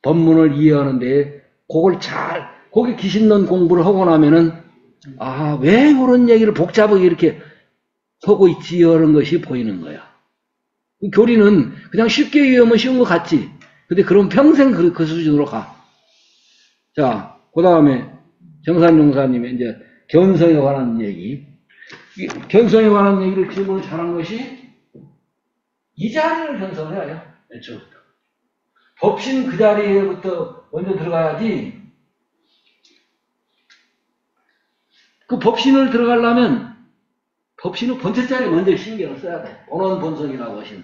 법문을 이해하는데, 그걸 거기 귀신 넣은 공부를 하고 나면은, 왜 그런 얘기를 복잡하게 이렇게 하고 있지, 이런 것이 보이는 거야. 교리는 그냥 쉽게 이해하면 쉬운 것 같지. 근데 그럼 평생 그 수준으로 가. 자, 그 다음에 정산용사님의 이제 견성에 관한 얘기. 견성에 관한 얘기를 질문을 잘한 것이 이 자리를 견성을 해야 해요. 애초부터. 법신 그 자리에부터 먼저 들어가야지. 그 법신을 들어가려면 법신은 본체자리 먼저 신경을 써야 돼. 본원 본성이라고 하시는.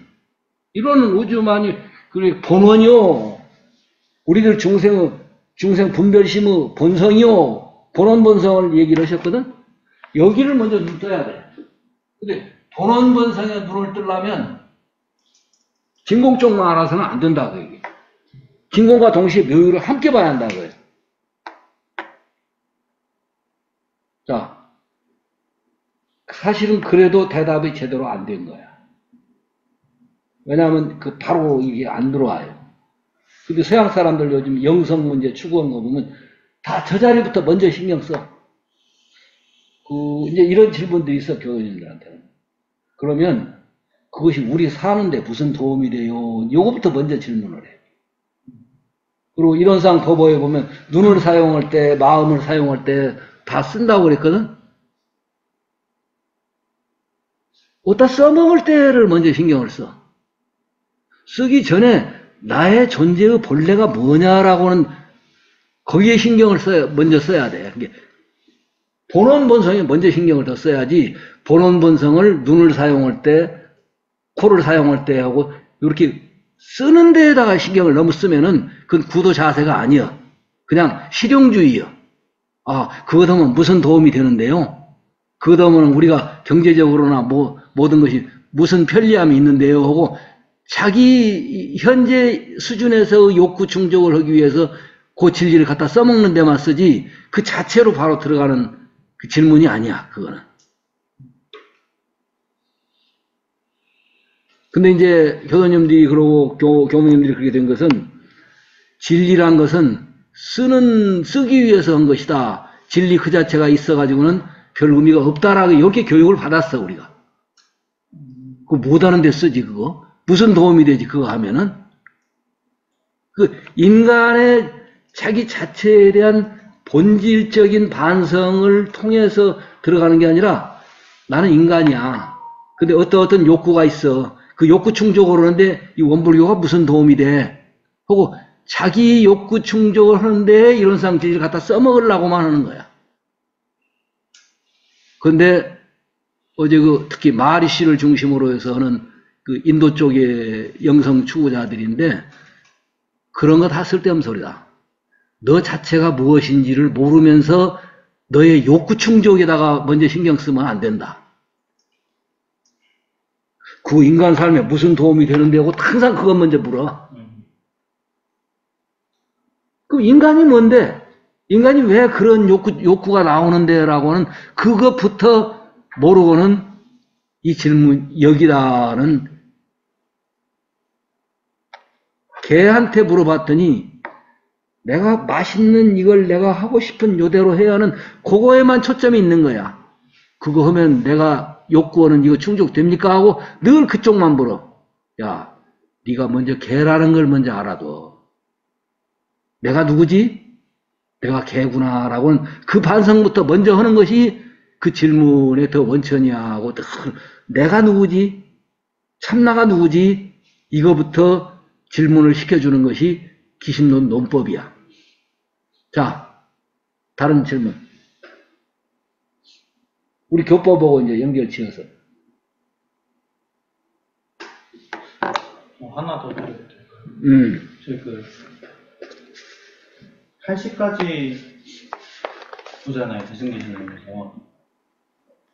이거는 우주만이, 그래, 본원이요. 우리들 중생 분별심의 본성이요. 본원 본성을 얘기를 하셨거든? 여기를 먼저 눈 떠야 돼. 근데 본원 본성에 눈을 뜨려면 진공 쪽만 알아서는 안 된다고 얘기해. 진공과 동시에 묘유를 함께 봐야 한다고요. 자, 사실은 그래도 대답이 제대로 안 된 거야. 왜냐하면 바로 이게 안 들어와요. 근데 서양 사람들 요즘 영성 문제 추구한 거 보면 다 저 자리부터 먼저 신경 써. 이제 이런 질문들이 있어, 교원님들한테는. 그러면 그것이 우리 사는데 무슨 도움이 돼요? 요거부터 먼저 질문을 해. 그리고 이론상 법어에 보면 눈을 사용할 때, 마음을 사용할 때 다 쓴다고 그랬거든? 어디다 써먹을 때를 먼저 신경을 써. 쓰기 전에 나의 존재의 본래가 뭐냐라고는 거기에 신경을 먼저 써야 돼. 본원 본성에 먼저 신경을 더 써야지, 본원 본성을 눈을 사용할 때, 코를 사용할 때 하고, 이렇게 쓰는 데에다가 신경을 너무 쓰면은, 그건 구도 자세가 아니야. 그냥 실용주의야. 그것 하면 무슨 도움이 되는데요? 그러면 우리가 경제적으로나 뭐 모든 것이 무슨 편리함이 있는데요 하고 자기 현재 수준에서 욕구 충족을 하기 위해서 그 진리를 갖다 써먹는 데만 쓰지 그 자체로 바로 들어가는 그 질문이 아니야 그거는. 근데 이제 교도님들이 그러고 교무님들이 그렇게 된 것은 진리란 것은 쓰기 위해서 한 것이다. 진리 그 자체가 있어가지고는 별 의미가 없다라고 이렇게 교육을 받았어 우리가. 그거 못하는 데 쓰지 그거. 무슨 도움이 되지 그거 하면은. 그 인간의 자기 자체에 대한 본질적인 반성을 통해서 들어가는 게 아니라 나는 인간이야. 근데 어떤 욕구가 있어. 그 욕구 충족을 하는데 이 원불교가 무슨 도움이 돼? 하고 자기 욕구 충족을 하는데 이런 상태를 갖다 써먹으려고만 하는 거야. 근데 어제 특히 마리씨를 중심으로 해서 하는 그 인도 쪽의 영성 추구자들인데 그런 거 다 쓸데없는 소리다. 너 자체가 무엇인지를 모르면서 너의 욕구 충족에다가 먼저 신경 쓰면 안 된다. 그 인간 삶에 무슨 도움이 되는데 하고 항상 그것 먼저 물어. 그럼 인간이 뭔데? 인간이 왜 그런 욕구가 나오는데 라고는 그것부터 모르고는 이 질문, 여기다는 개한테 물어봤더니 내가 맛있는 이걸 내가 하고 싶은 요대로 해야 하는 그거에만 초점이 있는 거야. 그거 하면 내가 욕구하는 이거 충족됩니까? 하고 늘 그쪽만 물어. 야, 네가 먼저 개라는 걸 먼저 알아둬. 내가 누구지? 내가 개구나 라고는 그 반성부터 먼저 하는 것이 그 질문의 더 원천이야 하고 내가 누구지? 참나가 누구지? 이거부터 질문을 시켜주는 것이 기신론 논법이야. 자, 다른 질문. 우리 교법하고 이제 연결 지어서. 하나 더 드려도 될까요? 저희 80가지 보잖아요, 대승기신론에서.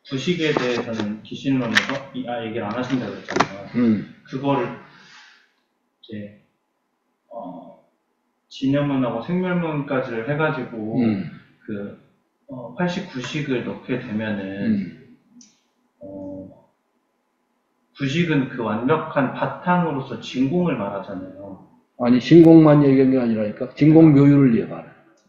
부식에 대해서는 기신론에서 얘기를 안 하신다고 했잖아요. 그거를 이제 진여문하고 생멸문까지를 해가지고 89식을 넣게 되면은 부식은 그 완벽한 바탕으로서 진공을 말하잖아요. 아니 진공만 얘기한 게 아니라니까 진공 묘유를 얘기하라.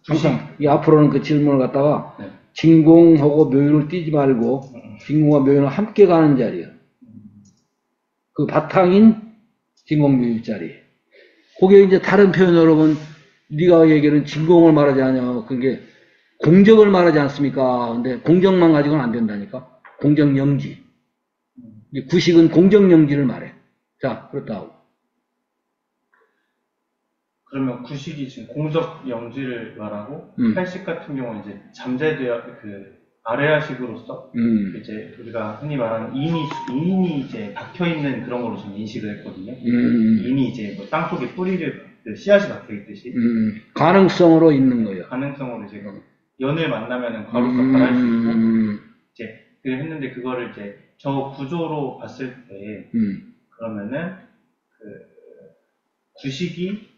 항상 이 앞으로는 그 질문을 갖다가 네. 진공하고 묘유를 띄지 말고 진공과 묘유는 함께 가는 자리야. 그 바탕인 진공 묘유 자리. 그게 이제 다른 표현으로 보면 네가 얘기하는 진공을 말하지 않냐. 그게 공적을 말하지 않습니까? 근데 공적만 가지고는 안 된다니까. 공적영지. 구식은 공적영지를 말해. 자, 그렇다고. 그러면 구식이 지금 공적 영지를 말하고 80 같은 경우는 이제 잠재되어 아레아식으로서 이제 우리가 흔히 말하는 인이 이제 박혀 있는 그런 걸로 좀 인식을 했거든요. 인이 이제 뭐 땅속에 뿌리를 씨앗이 박혀 있듯이 가능성으로 있는 거예요. 가능성으로 이제 연을 만나면은 과로서 발할 수 있고 이제 했는데 그거를 이제 저 구조로 봤을 때 그러면은 그 구식이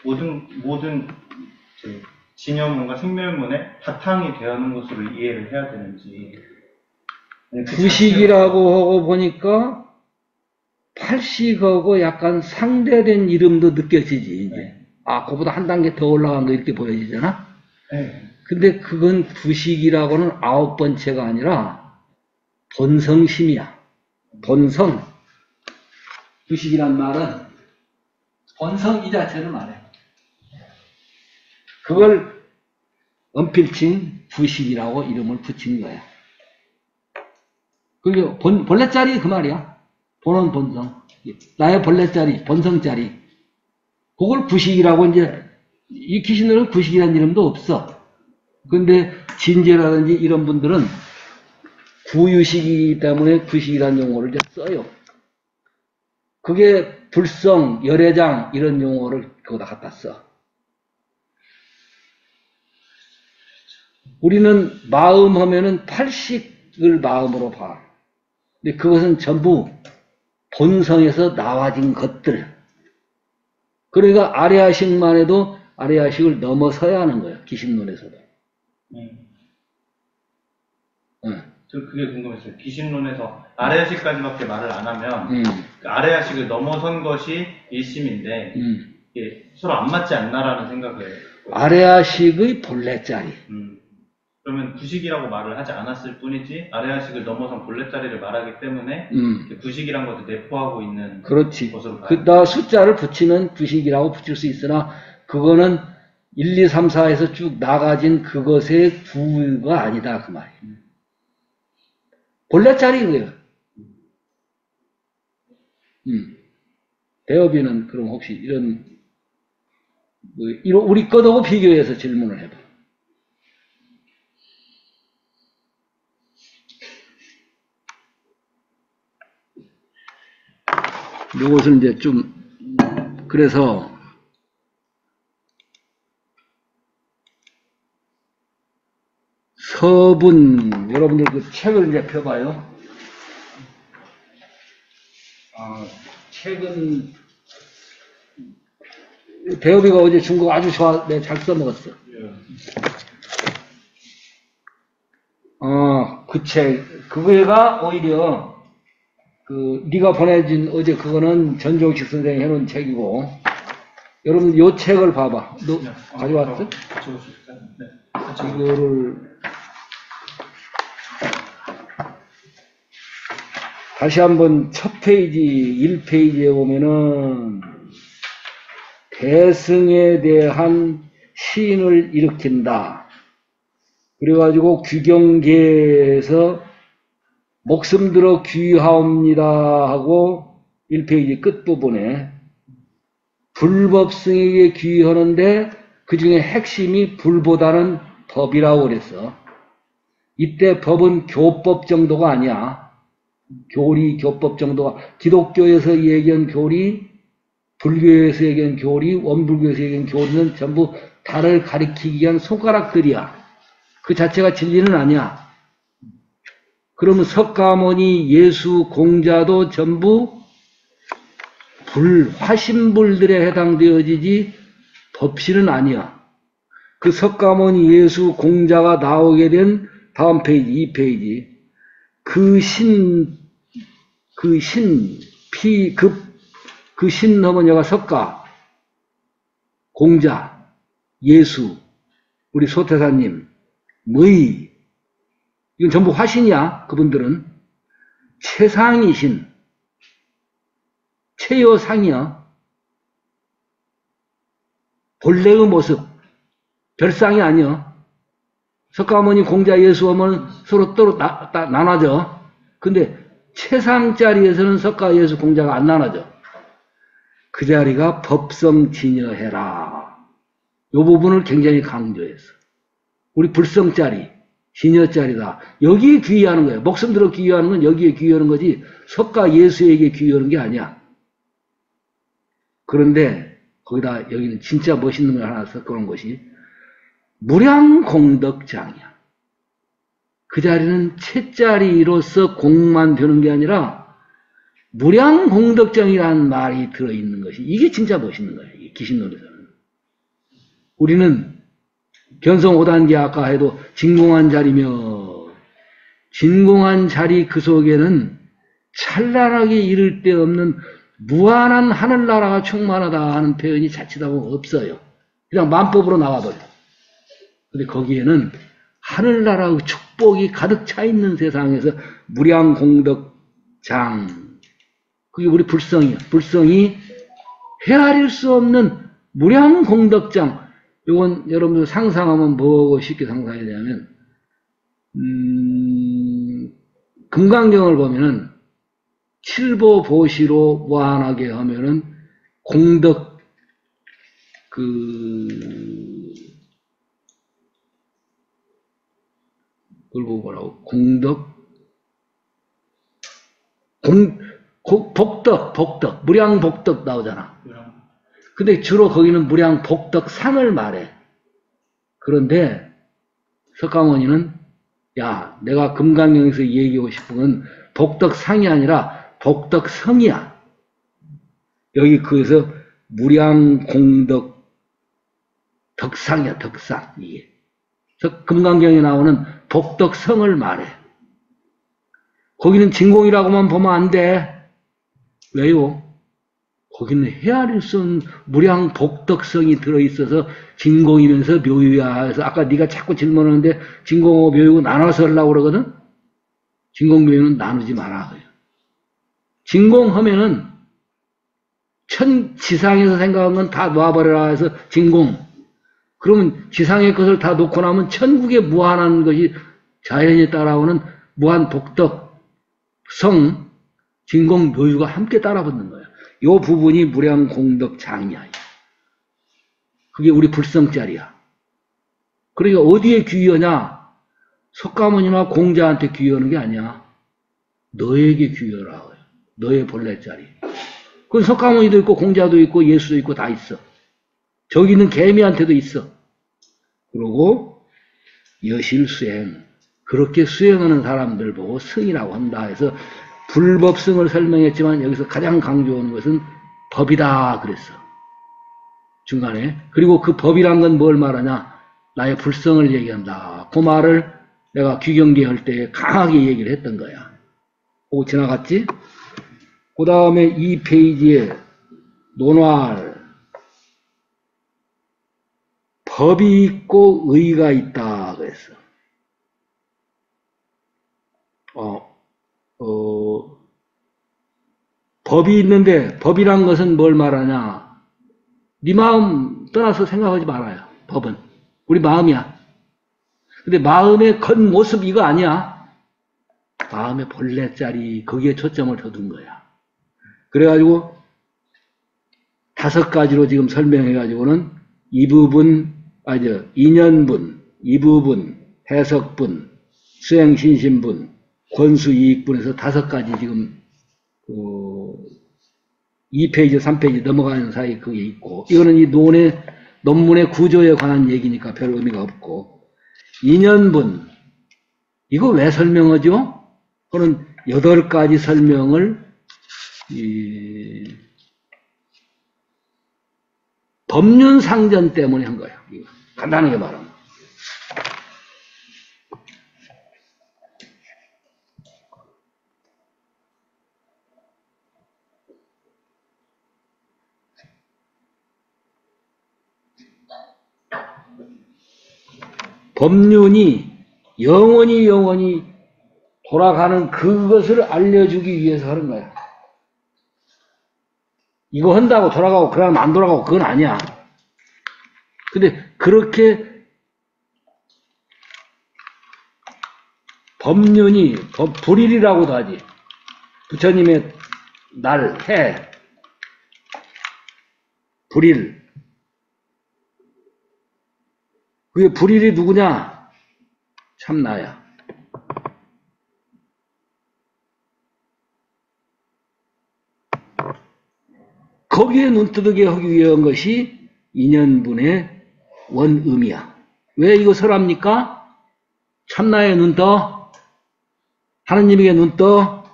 모든 진여문과 생멸문의 바탕이 되어는 것으로 이해를 해야 되는지. 구식이라고 하고 보니까 80하고 약간 상대된 이름도 느껴지지 이제. 네. 아, 그보다 한 단계 더 올라간 거 이렇게 보여지잖아. 네. 근데 그건 구식이라고는 9번째가 아니라 본성심이야. 본성. 구식이란 말은 본성 이 자체를 말해. 그걸 언필칭 부식이라고 이름을 붙인 거야. 그리고 본래짜리 그 말이야. 본은 본성. 나의 본래짜리, 본성짜리. 그걸 부식이라고 이제, 이 귀신들은 구식이라는 이름도 없어. 근데 진제라든지 이런 분들은 구유식이기 때문에 구식이라는 용어를 이제 써요. 그게 불성, 열애장 이런 용어를 거기다 갖다 써. 우리는 마음 하면은 80 것을 마음으로 봐. 근데 그것은 전부 본성에서 나와진 것들. 그러니까 아레아식만 해도 아레아식을 넘어서야 하는 거예요. 기신론에서도. 저 그게 궁금했어요. 기신론에서 아레아식까지밖에 말을 안 하면 그 아레아식을 넘어선 것이 일심인데 이게 서로 안 맞지 않나라는 생각을. 아레아식의 본래자리. 그러면 구식이라고 말을 하지 않았을 뿐이지 아레아식을 넘어선 본래자리를 말하기 때문에 구식이란 것도 내포하고 있는. 그렇지. 것으로 그 숫자를 붙이면 구식이라고 붙일 수 있으나 그거는 1, 2, 3, 4에서 쭉 나가진 그것의 구가 아니다 그 말이에요. 본래자리 그래요. 대업이는 그럼 혹시 이런 우리 것하고 비교해서 질문을 해봐. 요것을 이제 좀 그래서 서분 여러분들 그 책을 이제 펴봐요. 책은 대업이가 어제 준 거 아주 좋아, 내가 잘 써먹었어. 그 책, 그거가 오히려 네가 보내준 어제 그거는 전종식 선생이 해놓은 책이고, 여러분 요 책을 봐봐. 너 가져왔어? 네. 이거를 다시 한번 첫 페이지 1페이지에 보면은 대승에 대한 시인을 일으킨다. 그래가지고 규경계에서 목숨 들어 귀하옵니다 하고 1페이지 끝부분에 불법승에게 귀하는데 그 중에 핵심이 불보다는 법이라고 그랬어. 이때 법은 교법 정도가 아니야. 교리, 교법 정도가 기독교에서 얘기한 교리, 불교에서 얘기한 교리, 원불교에서 얘기한 교리는 전부 달을 가리키기 위한 손가락들이야. 그 자체가 진리는 아니야. 그러면 석가모니, 예수, 공자도 전부 화신불들에 해당되어지지 법신은 아니야. 그 석가모니, 예수, 공자가 나오게 된 다음 페이지, 2페이지. 그 신 어머니가 석가, 공자, 예수, 우리 소태사님, 뭐이, 이건 전부 화신이야, 그분들은. 최상이신, 최여상이야. 본래의 모습, 별상이 아니야. 석가모니, 공자, 예수 하면 서로 따로 나눠져. 근데 최상 자리에서는 석가, 예수, 공자가 안 나눠져. 그 자리가 법성진여해라. 요 부분을 굉장히 강조했어. 우리 불성자리, 진여자리다. 여기에 귀의하는 거예요. 목숨 들어 귀의하는 건 여기에 귀의하는 거지 석가 예수에게 귀의하는 게 아니야. 그런데 거기다 여기는 진짜 멋있는 걸 하나 섞어놓은 것이 무량공덕장이야. 그 자리는 채자리로서 공만 되는 게 아니라 무량공덕장이라는 말이 들어있는 것이 이게 진짜 멋있는 거예요. 기신론에서는. 우리는 견성 5단계 아까 해도 진공한 자리며 진공한 자리 그 속에는 찬란하게 이를 데 없는 무한한 하늘나라가 충만하다 하는 표현이 자칫하고 없어요. 그냥 만법으로 나와버려. 근데 거기에는 하늘나라의 축복이 가득 차 있는 세상에서 무량공덕장, 그게 우리 불성이야. 불성이 헤아릴 수 없는 무량공덕장. 이건 여러분들 상상하면 뭐고 쉽게 상상해야 되냐면, 금강경을 보면은 칠보보시로 무한하게 하면은 공덕 그걸 뭐라고 복덕 무량복덕 나오잖아. 근데 주로 거기는 무량복덕상을 말해. 그런데 석가모니는 야, 내가 금강경에서 얘기하고 싶은 건 복덕상이 아니라 복덕성이야. 여기 그래서 무량공덕 덕상이야, 덕상. 이게. 저 금강경에 나오는 복덕성을 말해. 거기는 진공이라고만 보면 안 돼. 왜요? 거기는 헤아릴 수 없는 무량 복덕성이 들어있어서 진공이면서 묘유야 해서 아까 네가 자꾸 질문하는데 진공하고 묘유고 나눠서 하려고 그러거든? 진공 묘유는 나누지 마라. 진공하면은 지상에서 생각한 건 다 놔버려라 해서 진공. 그러면 지상의 것을 다 놓고 나면 천국에 무한한 것이 자연이 따라오는 무한 복덕, 성, 진공, 묘유가 함께 따라붙는 거야. 요 부분이 무량공덕장이야. 그게 우리 불성짜리야. 그러니까 어디에 귀하냐? 석가모니나 공자한테 귀하는 게 아니야. 너에게 귀하라고요. 너의 본래짜리. 그건 석가모니도 있고 공자도 있고 예수도 있고 다 있어. 저기 있는 개미한테도 있어. 그리고 여실수행. 그렇게 수행하는 사람들 보고 승이라고 한다 해서 불법승을 설명했지만 여기서 가장 강조하는 것은 법이다 그랬어. 중간에. 그리고 그 법이란 건 뭘 말하냐? 나의 불성을 얘기한다. 그 말을 내가 귀경계 할 때 강하게 얘기를 했던 거야. 그거 지나갔지? 그 다음에 이 페이지에 논할 법이 있고 의가 있다 그랬어. 법이 있는데 법이란 것은 뭘 말하냐? 네 마음 떠나서 생각하지 말아요. 법은 우리 마음이야. 근데 마음의 겉모습 이거 아니야. 마음의 본래짜리 거기에 초점을 더 둔 거야. 그래가지고 5가지로 지금 설명해가지고는 이 부분, 인연분, 이 부분, 해석분, 수행신신분, 권수이익분에서 5가지 지금 2페이지, 3페이지 넘어가는 사이 그게 있고, 이거는 이 논문의 구조에 관한 얘기니까 별 의미가 없고, 인연분, 이거 왜 설명하죠? 그거는 8가지 설명을 법륜상전 때문에 한 거야. 이거. 간단하게 말하면. 법륜이 영원히 돌아가는 그것을 알려주기 위해서 하는 거야. 이거 한다고 돌아가고 그러면 안 돌아가고 그건 아니야. 근데 그렇게 법륜이 불일이라고도 하지. 부처님의 날, 해, 불일. 그게 불일이 누구냐? 참 나야. 거기에 눈뜨게 하기 위한 것이 인연분의 원음이야. 왜 이거 설합니까? 참나에 눈 떠? 하느님에게 눈 떠?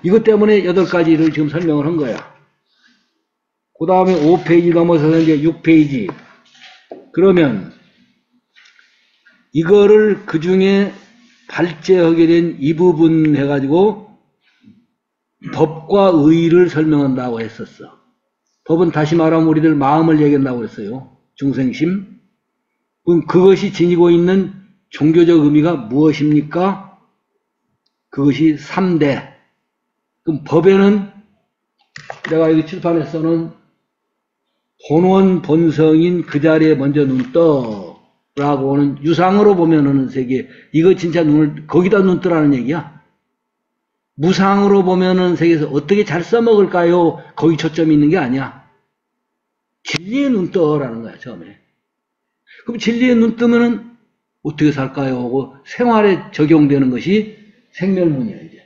이것 때문에 8가지를 지금 설명을 한 거야. 그 다음에 5페이지 넘어서서 이제 6페이지. 그러면 이거를 그 중에 발제하게 된 이 부분 해가지고 법과 의를 설명한다고 했었어. 법은 다시 말하면 우리들 마음을 얘기한다고 했어요. 중생심. 그럼 그것이 지니고 있는 종교적 의미가 무엇입니까? 그것이 3대. 그럼 법에는 내가 여기 칠판에 써놓은 본원 본성인 그 자리에 먼저 눈 떠 라고 하는 유상으로 보면은 세계, 이거 진짜 눈을 거기다 눈 뜨라는 얘기야. 무상으로 보면은 세계에서 어떻게 잘 써먹을까요? 거기 초점이 있는 게 아니야. 진리에 눈 떠라는 거야, 처음에. 그럼 진리에 눈 뜨면은 어떻게 살까요? 하고 생활에 적용되는 것이 생멸문이야, 이제.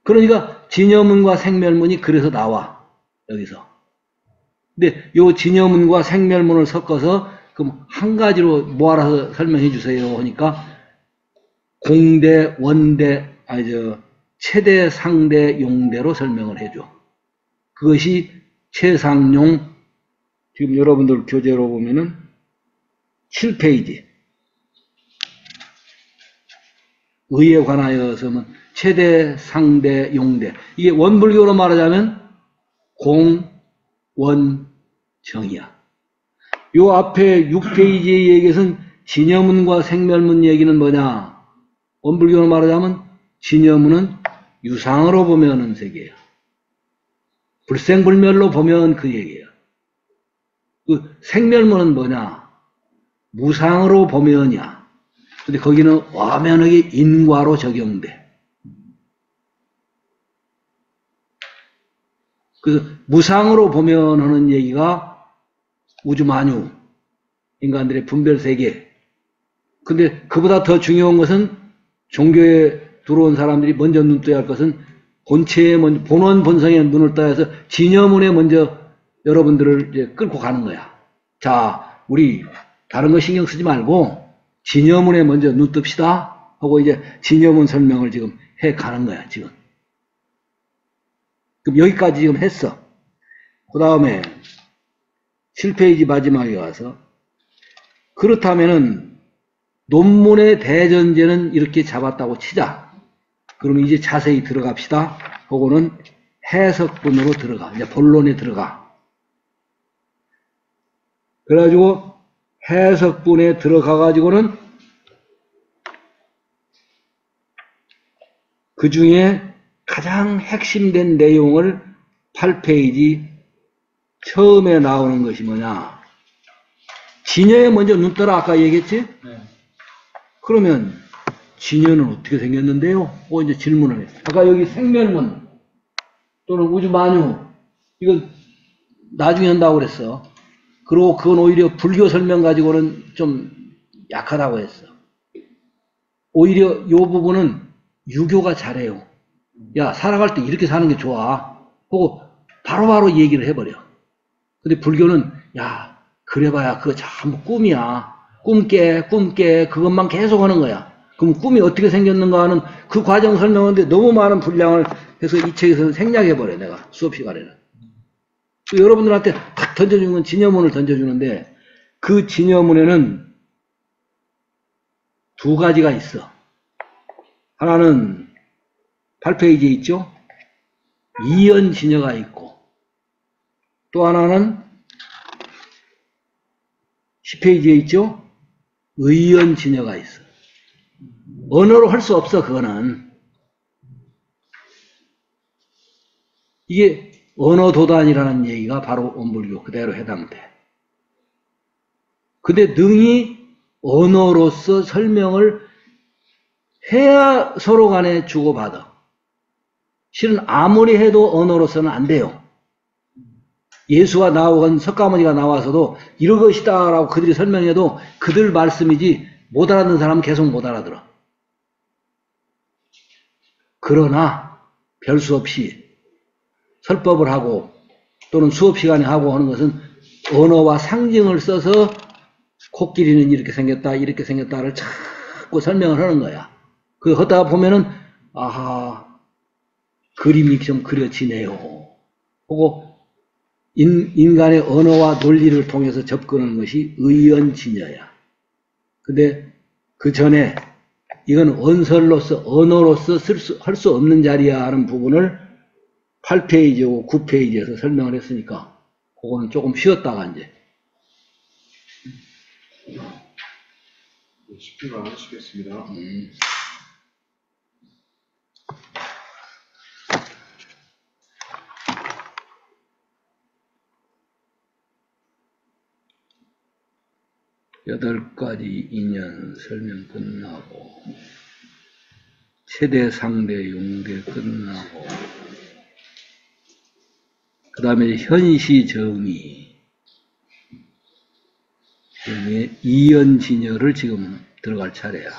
그러니까 진여문과 생멸문이 그래서 나와, 여기서. 근데 요 진여문과 생멸문을 섞어서 그럼 한 가지로 모아서 설명해 주세요 하니까 공대, 원대, 최대, 상대, 용대로 설명을 해줘. 그것이 최상용, 지금 여러분들 교재로 보면은 7페이지. 의에 관하여서는 최대, 상대, 용대. 이게 원불교로 말하자면 공, 원, 정이야. 요 앞에 6페이지의 얘기에서는 진여문과 생멸문 얘기는 뭐냐? 원불교로 말하자면 진여문은 유상으로 보면은 세계야. 불생불멸로 보면 그 얘기야. 그 생멸문은 뭐냐? 무상으로 보면이야. 근데 거기는 엄연하게 인과로 적용돼. 그래서 무상으로 보면 하는 얘기가 우주만유, 인간들의 분별세계. 근데 그보다 더 중요한 것은 종교에 들어온 사람들이 먼저 눈 떠야 할 것은 본체에 먼저, 본원 본성에 눈을 떠야 해서 진여문에 먼저 여러분들을 이제 끌고 가는 거야. 자, 우리 다른 거 신경 쓰지 말고 진여문에 먼저 눈 뜹시다 하고 이제 진여문 설명을 지금 해 가는 거야, 지금. 그럼 여기까지 지금 했어. 그 다음에 7페이지 마지막에 와서 그렇다면은 논문의 대전제는 이렇게 잡았다고 치자. 그러면 이제 자세히 들어갑시다. 그거는 해석분으로 들어가. 이제 본론에 들어가. 그래가지고 해석분에 들어가가지고는 그 중에 가장 핵심된 내용을 8페이지 처음에 나오는 것이 뭐냐. 진여에 먼저 눈 떠라 아까 얘기했지? 네. 그러면 진여는 어떻게 생겼는데요? 이제 질문을 해. 아까 여기 생멸문 또는 우주만유 이건 나중에 한다고 그랬어. 그리고 그건 오히려 불교 설명 가지고는 좀 약하다고 했어. 오히려 이 부분은 유교가 잘해요. 야, 살아갈 때 이렇게 사는 게 좋아. 하고 바로바로 얘기를 해버려. 근데 불교는 야, 그래봐야 그거 전부 꿈이야. 꿈 깨, 그것만 계속 하는 거야. 그럼 꿈이 어떻게 생겼는가 하는 그 과정 설명하는데 너무 많은 분량을 해서 이 책에서 생략해버려, 내가 수업 시간에는. 여러분들한테 탁 던져주는 건 진여문을 던져주는데 그 진여문에는 두 가지가 있어. 하나는 8페이지에 있죠. 이연 진여가 있고 또 하나는 10페이지에 있죠. 의연 진여가 있어. 언어로 할 수 없어. 그거는 이게 언어도단이라는 얘기가 바로 원불교 그대로 해당돼. 근데 능히 언어로서 설명을 해야 서로 간에 주고받아. 실은 아무리 해도 언어로서는 안 돼요. 예수가 나오건 석가모니가 나와서도 이런 것이다 라고 그들이 설명해도 그들 말씀이지 못 알아듣는 사람은 계속 못 알아들어. 그러나 별 수 없이 설법을 하고 또는 수업 시간에 하고 하는 것은 언어와 상징을 써서 코끼리는 이렇게 생겼다를 자꾸 설명을 하는 거야. 그 하다가 보면은 아하 그림이 좀 그려지네요. 하고 인간의 언어와 논리를 통해서 접근하는 것이 의연진여야. 근데 그 전에 이건 언설로서 언어로서 할 수 없는 자리야 하는 부분을 8페이지고 9페이지에서 설명을 했으니까 그거는 조금 쉬었다가 이제 집중 하시겠습니다. 8가지 인연 설명 끝나고 최대, 상대, 용대 끝나고 그 다음에 현시 정의 그다음에 이연진여를 지금 들어갈 차례야.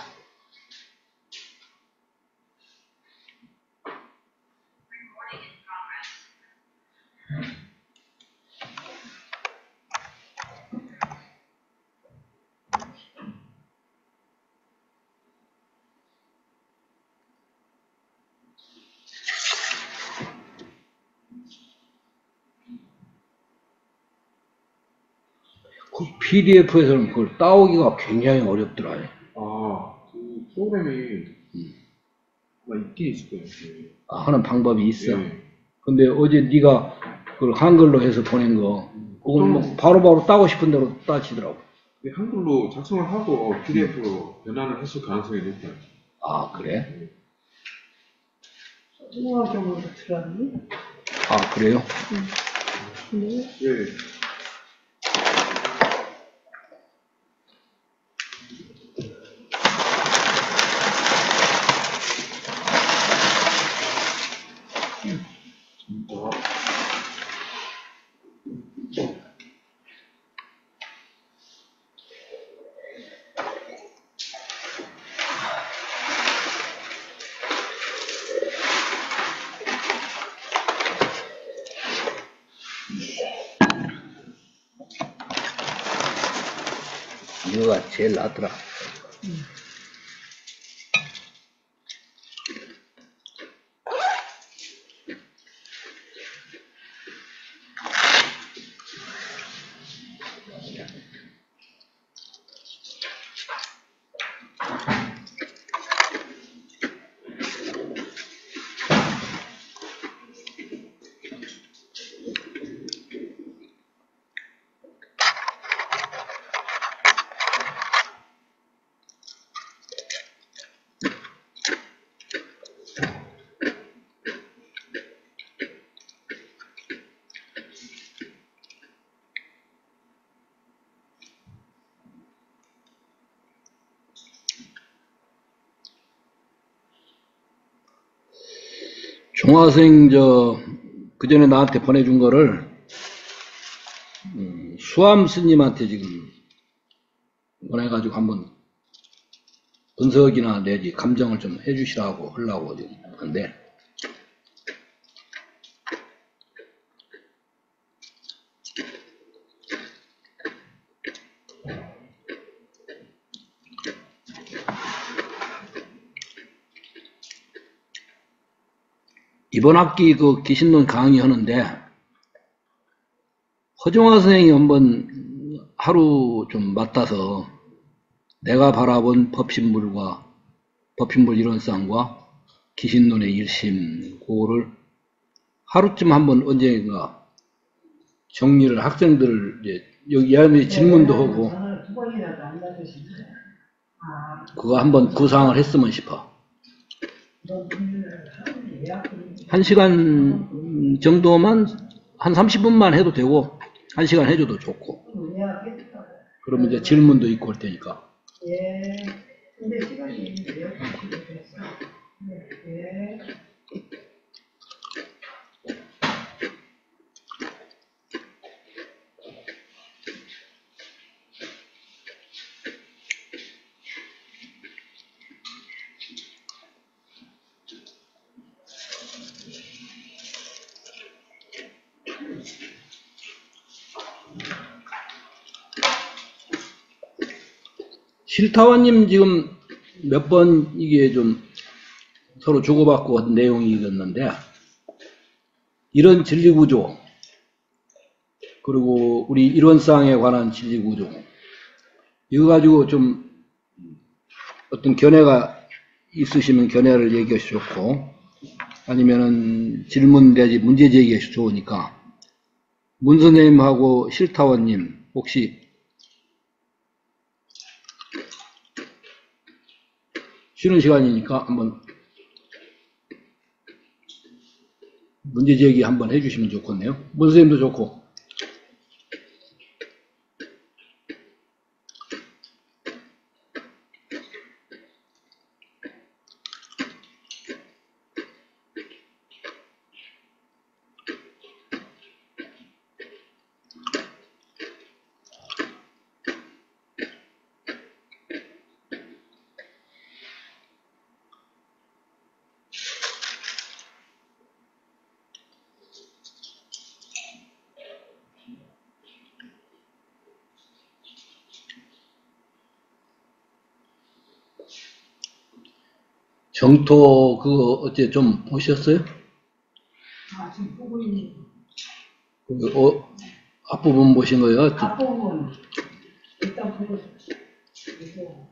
그 PDF에서는 그걸 따오기가 굉장히 어렵더라. 그 프로그램이 아마 있긴 있을 거예요. 하는 방법이 있어. 네. 근데 어제 네가 그걸 한글로 해서 보낸 거, 그걸 뭐 바로바로 따고 싶은 대로 따지더라고. 근데 한글로 작성을 하고 PDF로 변환을 했을 가능성이 높아요. 아, 그래? 중학교부터 들어왔니? 아, 그래요? 네. 예. 이거가 제일 낫더라. 종화생 그 전에 나한테 보내준 거를 수암 스님한테 지금 보내가지고 한번 분석이나 내지 감정을 좀 해주시라고 하려고 지금 하는데, 이번 학기 그 기신론 강의 하는데 허종화 선생님이 한번 하루 좀 맡아서 내가 바라본 법신불과 법신불 이론상과 기신론의 일심, 그거를 하루쯤 한번 언젠가 정리를 학생들을 이제 여기 안에 질문도 하고 두 번이라도 안 받으시죠? 그거 한번 구상을 했으면 싶어. 한 시간 정도만, 한 30분만 해도 되고, 한 시간 해줘도 좋고. 그러면 이제 질문도 있고 할 테니까. 예. 근데 시간이 몇 시간 됐어? 예. 실타원님 지금 몇 번 이게 좀 서로 주고받고 한 내용이었는데, 이런 진리구조, 그리고 우리 이론상에 관한 진리구조, 이거 가지고 좀 어떤 견해가 있으시면 견해를 얘기해 주셨고, 아니면은 질문 내지 문제 제기해 주셔도 좋으니까, 문 선생님하고 실타원님 혹시 쉬는 시간이니까 한번 문제 제기 한번 해주시면 좋겠네요. 문 선생님도 좋고. 정토 그거 어째 좀 보셨어요? 지금 보고 있는 앞부분 보신 거예요? 앞부분 일단 보고 싶어.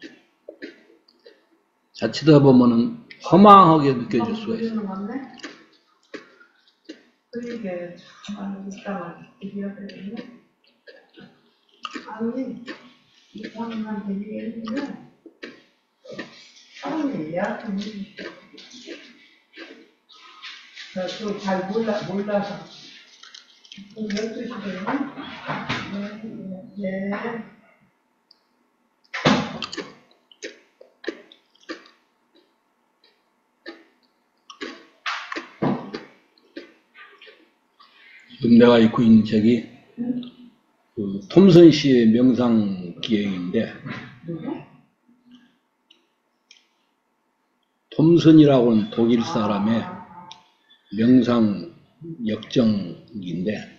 자칫하다 보면은 허망하게 느껴질 수가 있어. 있어. 그러게 참 이따가 얘기해야 되겠네. 아니 이상한 얘기했는데 사람이 예약한 일이 저잘 몰라서 12시 되면 네. 지금 내가 읽고 있는 책이 그 톰슨 씨의 명상 기행인데 누구? 톰슨이라고는 독일 사람의 명상 역정인데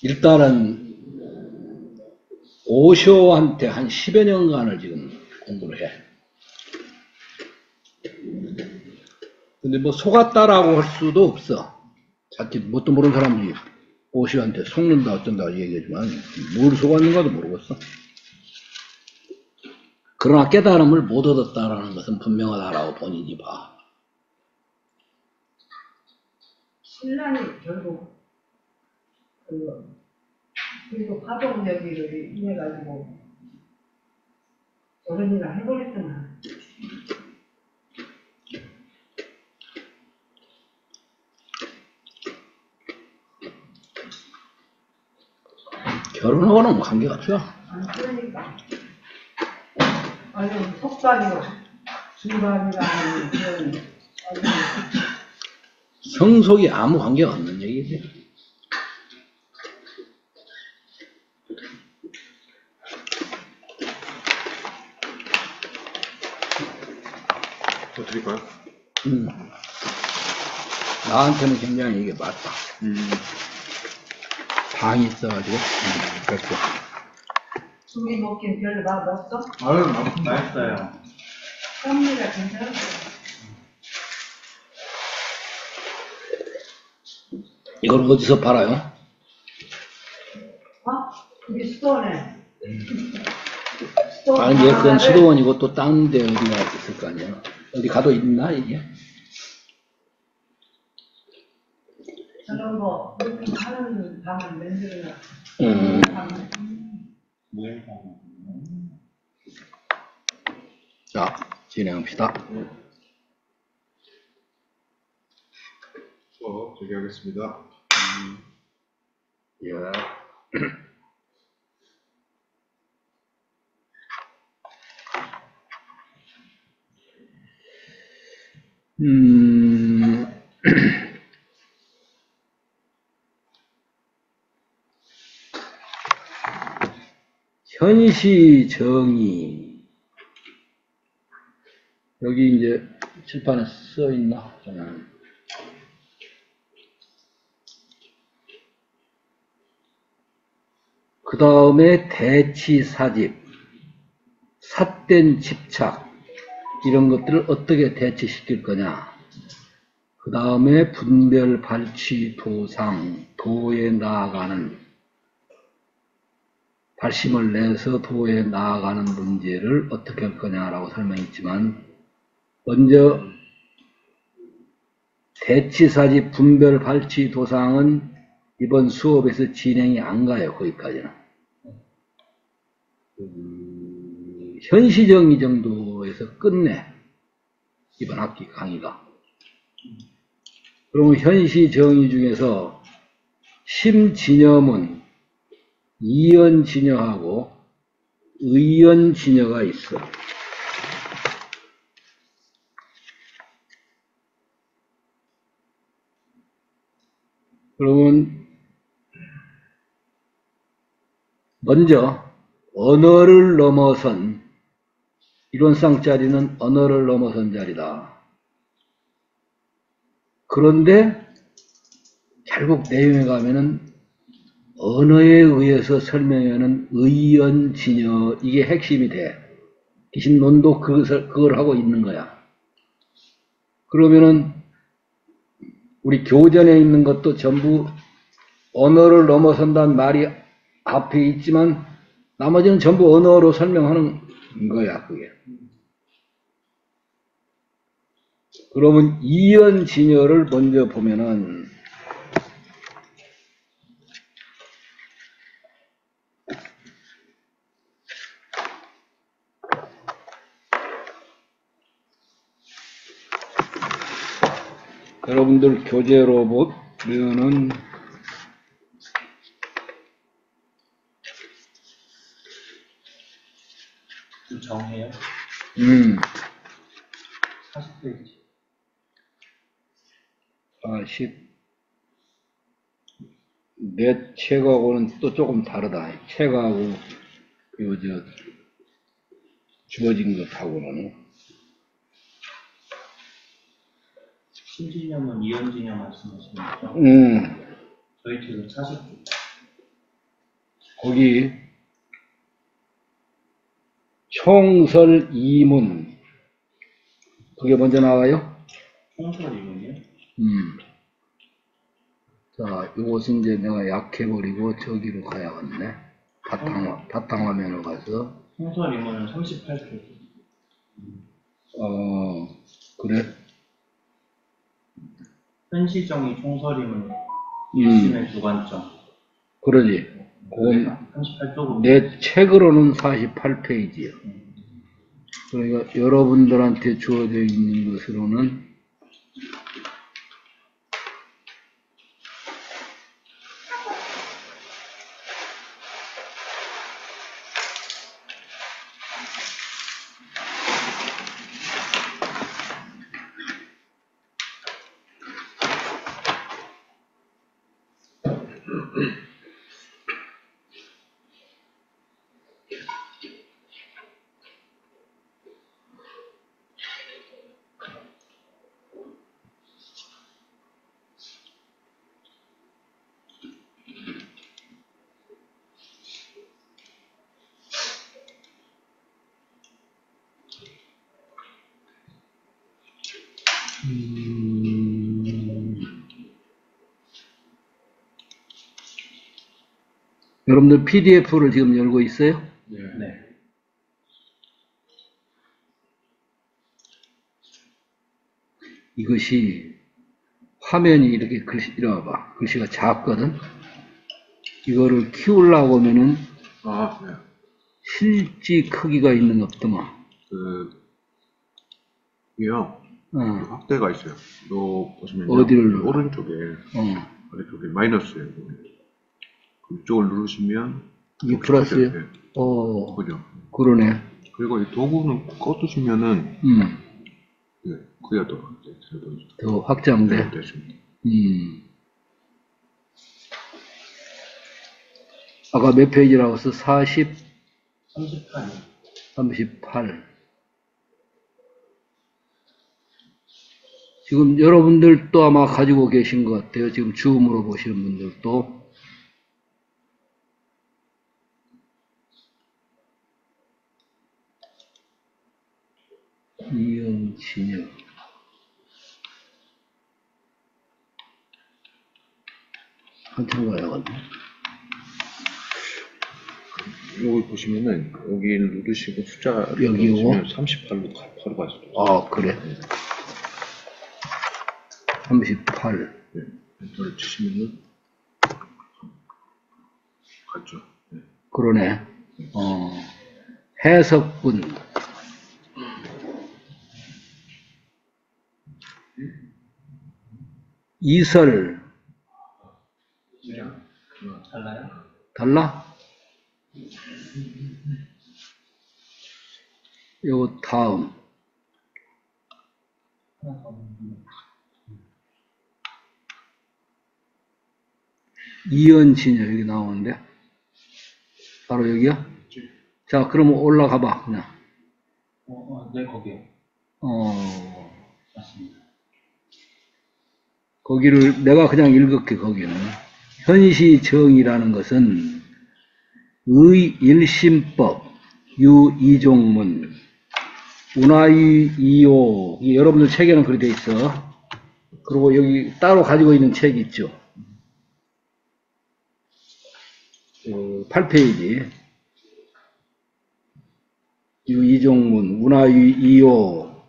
일단은 오쇼한테 한 10여 년간을 지금 공부를 해. 근데 뭐 속았다라고 할 수도 없어. 자칫 뭣도 모르는 사람들이 오쇼한테 속는다 어쩐다 얘기하지만 뭘 속았는가도 모르겠어. 그러나 깨달음을 못 얻었다라는 것은 분명하다라고 본인이 봐. 신랑이 결국 그리고 가족여기를 인해가지고 저런 일을 해버렸구나. 결혼하고는 관계가 없어. 그러니까 아니 속단이고 중간이라는 그런 성속이 아무 관계가 없는 얘기지. 더 드릴까요? 나한테는 굉장히 이게 맞다. 방이 있어가지고. 그렇게. 술이 먹긴 별로 맛 없어? 아유, 맛있어요. 썸니가 괜찮아? 이걸 어디서 팔아요? 어? 우리 수도원에 아니, 이제 그건 수도원이고 또 딴 데 어디가 있을 거 아니야. 어디 가도 있나, 이게? 저런 거 이렇게 하는 방을 만들어놔. 자, 진행합시다. 수업 재개하겠습니다. 예. 현시정의. 여기 이제 칠판에 써 있나? 그 다음에 대치사집, 삿된 집착, 이런 것들을 어떻게 대치시킬 거냐. 그 다음에 분별, 발취, 도상, 도에 나아가는, 발심을 내서 도에 나아가는 문제를 어떻게 할 거냐라고 설명했지만, 먼저 대치사집, 분별, 발취, 도상은 이번 수업에서 진행이 안 가요. 거기까지는. 현시정의 정도에서 끝내. 이번 학기 강의가. 그러면 현시정의 중에서 심진여문, 이연진여하고 의연진여가 있어. 그러면 먼저 언어를 넘어선, 이론상 자리는 언어를 넘어선 자리다. 그런데 결국 내용에 가면은 언어에 의해서 설명하는 의연진여, 이게 핵심이 돼. 기신론도 그걸 하고 있는 거야. 그러면은 우리 교전에 있는 것도 전부 언어를 넘어선다는 말이 앞에 있지만 나머지는 전부 언어로 설명하는 거야, 그게. 그러면 이연진여를 먼저 보면은 여러분들 교재로 보면은 좀 정해요. 40페이지. 40. 내 책하고는 또 조금 다르다. 책하고 요 주어진 것하고는. 신진영은 이연진영 말씀하시는 거죠? 저희 책은 40페이지. 거기 총설 이문 그게 먼저 나와요? 총설 이문이요? 자, 이것은 이제 내가 약해버리고 저기로 가야겠네. 바탕화면으로 가서. 총설 이문은 38페이지. 그래? 현시정이 총설이문 1심의 주관점. 그러지. 그건 38쪽으로. 내 책으로는 48페이지야. 그러니까 여러분들한테 주어져 있는 것으로는 여러분들 PDF를 지금 열고 있어요? 네. 이것이 화면이 이렇게 이리 봐. 글씨가 작거든? 이거를 키우려고 하면은 네. 실지 크기가 있는 거 없더만. 이게요. 확대가 있어요. 또 보시면 어디를 오른쪽에 아래쪽에 마이너스예요. 이쪽을 누르시면 이게 플러스예요? 네. 그죠. 그러네. 그리고 이 도구는 꺼두시면은 그야 더 확장돼. 네, 됐습니다. 아까 몇 페이지라고 했어? 38. 38. 지금 여러분들도 아마 가지고 계신 것 같아요. 지금 줌으로 보시는 분들도. 이연진여. 한참 가야겠네. 여기 보시면은 여기를 누르시고 숫자 여기요? 38로 바로 가시죠. 그래. 38. 네. 엔터를 치시면은 갔죠. 네. 그러네. 해석분. 이설. 달라요? 달라? 요 다음. 이연진여 여기 나오는데 바로 여기야? 자, 그러면 올라가 봐 그냥. 네, 거기요. 맞습니다. 거기를 내가 그냥 읽을게. 거기는 현시정이라는 것은 의일심법 유이종문 운하이이오 여러분들 책에는 그렇게 돼 있어. 그리고 여기 따로 가지고 있는 책이 있죠. 8페이지. 이종문, 운하유 2호,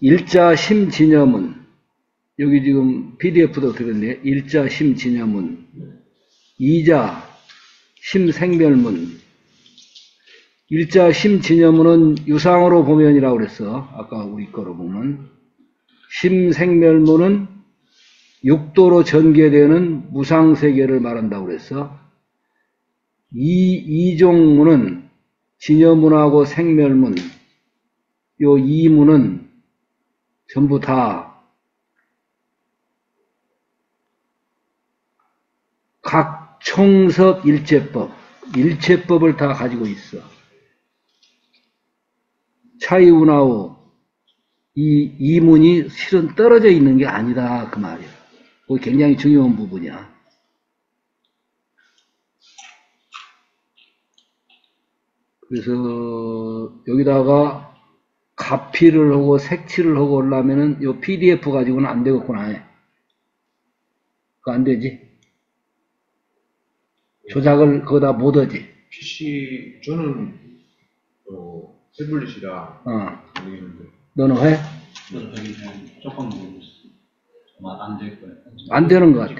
일자 심진여문. 여기 지금 PDF도 들었네. 일자 심진여문. 이자 심생멸문. 일자 심진여문은 유상으로 보면이라고 그랬어. 아까 우리 거로 보면. 심생멸문은 육도로 전개되는 무상세계를 말한다고 그랬어. 이종문은 진여문하고 생멸문, 요 이문은 전부 다 각 총섭 일체법을 다 가지고 있어. 차이운하고 이 이문이 실은 떨어져 있는 게 아니다 그 말이야. 그거 굉장히 중요한 부분이야. 그래서 여기다가 가피를 하고 색칠을 하고 하려면은 요 PDF 가지고는 안 되겠구나. 그거 안 되지? 조작을 거기다 못 하지. PC 저는 태블릿이라 모르겠는데. 너는 해? 저도 되게 조금 모르겠어요. 아마 안 될 거예요. 안 되는 것 같아.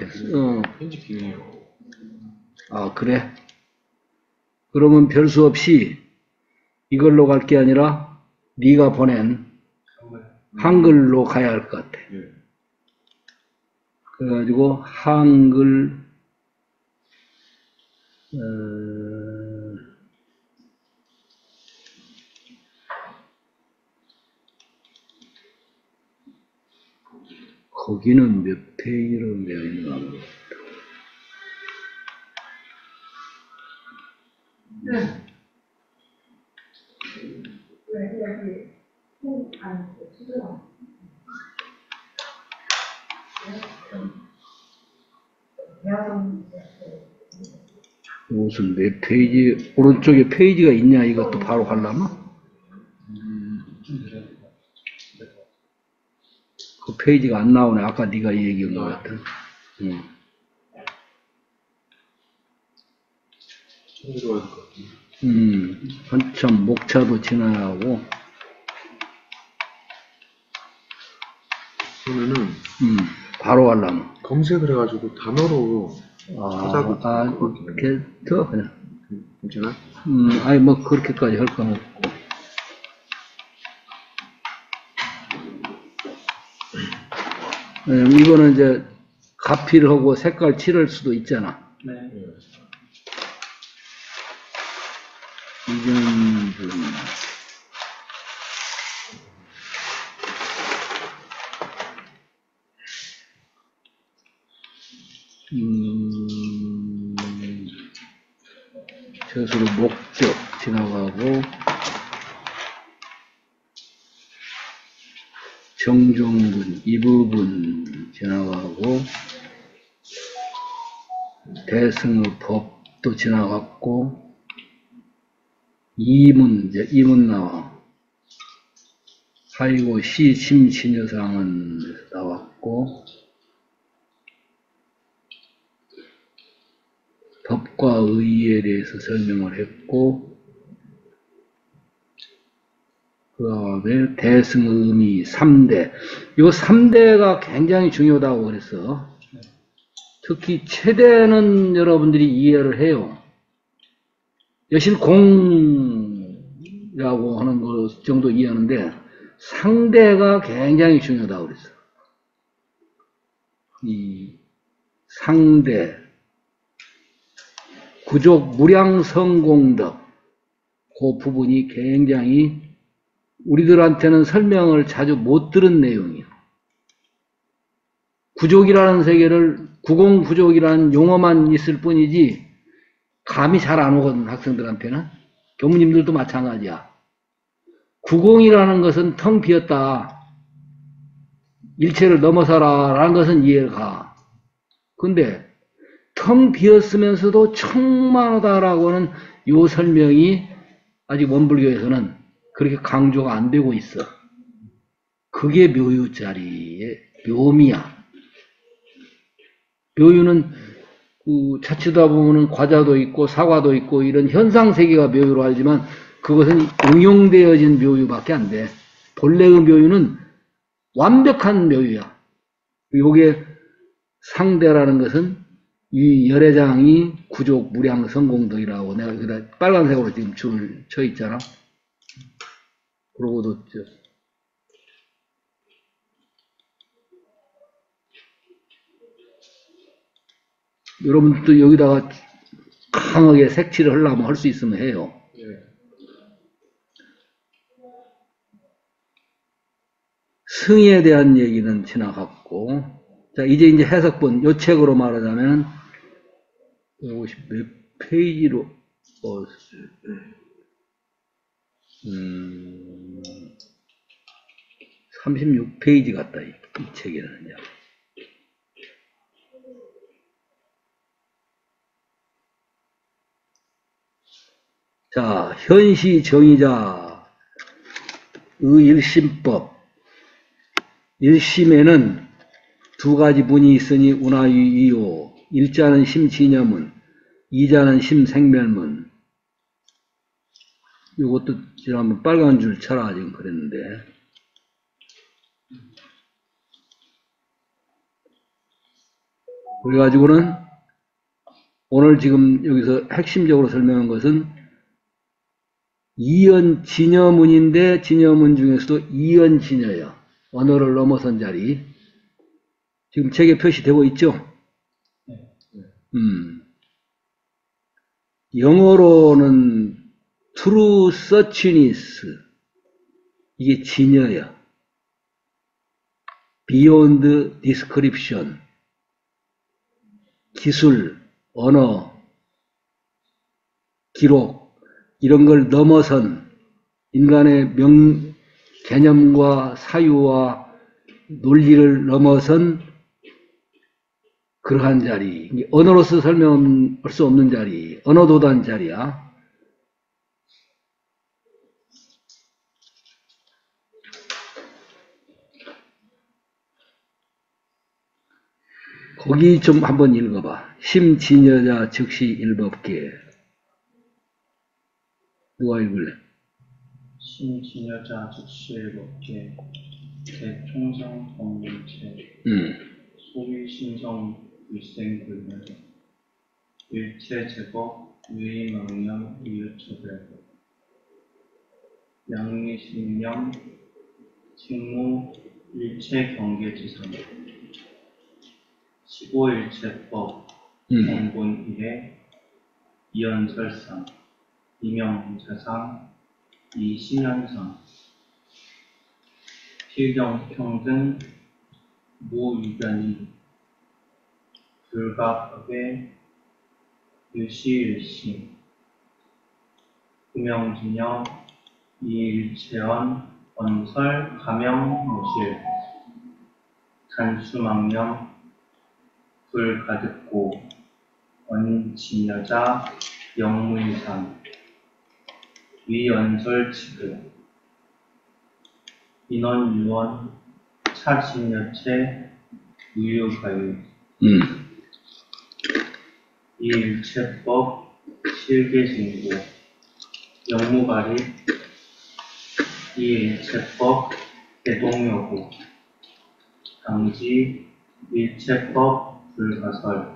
편집 기능이요. 아, 그래? 그러면 별 수 없이 이걸로 갈 게 아니라 네가 보낸 한글로 가야 할 것 같아. 예. 그래가지고 한글 거기는 몇 페이지로 되어 있나? 네. 왜 여기 아니 수저 무슨 몇 페이지 오른쪽에 페이지가 있냐 이것도 바로 가려면? 좀 드려야 될 것 같아요. 그 페이지가 안 나오네. 아까 네가 얘기한 것 같은. 처음 들어갈 것 같은데. 한참 목차도 지나야 하고. 그러면은 바로 가려면. 검색을 해가지고 단어로 찾아도 이렇게 더 그냥. 괜찮아? 아니 뭐 그렇게까지 할 건 없고. 이거는 이제 가피를 하고 색깔 칠할 수도 있잖아. 네. 이건 저수로 목적 지나가고 정종분 이 부분 지나가고 대승의 법도 지나갔고 이문 이제 이문 나와 하이고 시심신여상은 나왔고 법과 의에 대해서 설명을 했고 그 다음에 대승의미 3대 이 3대가 굉장히 중요하다고 그랬어. 특히 최대는 여러분들이 이해를 해요. 여실공이라고 하는 것 정도 이해하는데 상대가 굉장히 중요하다고 그랬어. 이 상대 구족 무량성공덕 그 부분이 굉장히 우리들한테는 설명을 자주 못 들은 내용이에요. 구족이라는 세계를 구공구족이라는 용어만 있을 뿐이지 감이 잘 안 오거든 학생들한테는. 교무님들도 마찬가지야. 구공이라는 것은 텅 비었다. 일체를 넘어서라 라는 것은 이해가. 근데 텅 비었으면서도 충만하다라고 하는 요 설명이 아직 원불교에서는 그렇게 강조가 안 되고 있어. 그게 묘유자리의 묘미야. 묘유는 그 자치다 보면은 과자도 있고 사과도 있고 이런 현상 세계가 묘유로 알지만 그것은 응용되어진 묘유밖에 안 돼. 본래의 묘유는 완벽한 묘유야. 요게 상대라는 것은 이 열애장이 구족 무량 성공덕이라고 내가 여기다 빨간색으로 지금 줄을 쳐 있잖아. 그러고도 여러분도 여기다가 강하게 색칠을 하려면 할 수 있으면 해요. 예. 승에 대한 얘기는 지나갔고, 자, 이제 해석본, 요 책으로 말하자면, 150 몇 페이지로, 36페이지 같다, 이 책에는요. 자, 현시 정의자의 일심법. 일심에는 두 가지 문이 있으니 운하유이요. 일자는 심진여문, 이자는 심생멸문. 이것도 지난번 빨간 줄 쳐라 지금 그랬는데. 그래가지고는 오늘 지금 여기서 핵심적으로 설명한 것은 이연 진여문인데 진여문 중에서도 이연 진여야. 언어를 넘어선 자리. 지금 책에 표시되고 있죠? 영어로는 true searchiness. 이게 진여야. beyond description. 기술, 언어, 기록, 이런 걸 넘어선 인간의 개념과 사유와 논리를 넘어선 그러한 자리, 언어로서 설명할 수 없는 자리, 언어도단 자리야. 거기 좀 한번 읽어봐. 심진여자 즉시 일법계. 누가 읽을래? 심진여자 즉시 일법계 대총상 법문체 소위 신성 일생불명 일체 제법 유의명령 이유처별 양리신명 직무 일체 경계지선 15일체법 공본 1회 이연설상 이명자상 이신현상 필경평등 무유변이 불가법의 유시일심 구명진영 이일체언 언설 가명모실 단수망령 불가득고 원진여자 영무이상 위연설치급 인원유원 차진여체 무유가유 이일체법 실계신고 영무가립 이일체법 대동여고 당지 일체법 불가설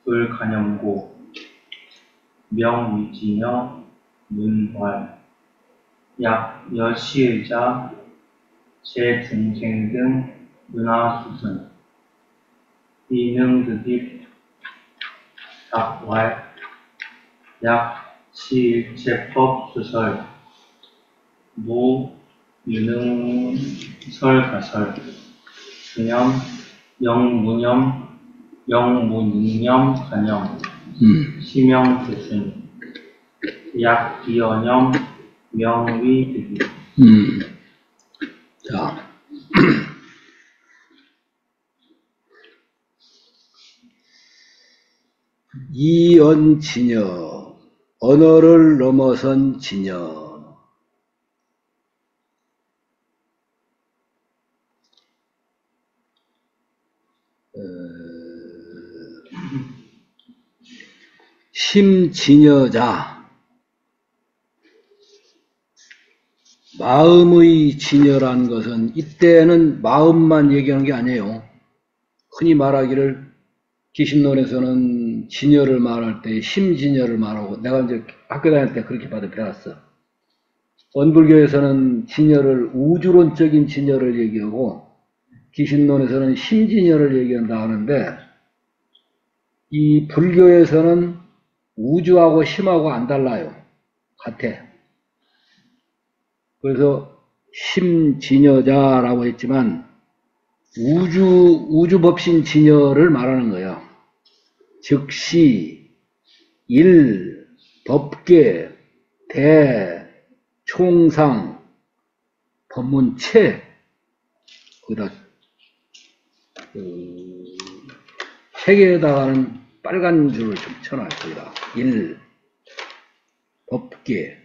불간염고 명위진여 문활 약 여시의자 제중생 등 문화수선 이능득입 닭활 약 시일체법 수설 무유능설가설 수념 영무념 영무능념 간염 시명교순 약기언염 명위득입 자. 이언진여, 언어를 넘어선 진여. 심진여자, 마음의 진여란 것은 이때는 마음만 얘기하는 게 아니에요. 흔히 말하기를 기신론에서는 진여를 말할 때 심진여를 말하고, 내가 이제 학교 다닐 때 그렇게 배웠어. 원불교에서는 진여를 우주론적인 진여를 얘기하고 기신론에서는 심진여를 얘기한다 하는데, 이 불교에서는 우주하고 심하고 안 달라요. 같아. 그래서 심진여자라고 했지만 우주법신 진여를 말하는 거예요. 즉시, 일, 법계, 대, 총상, 법문체, 거기다 책에다가는 빨간 줄을 좀 쳐놔요. 거기다 일, 법계,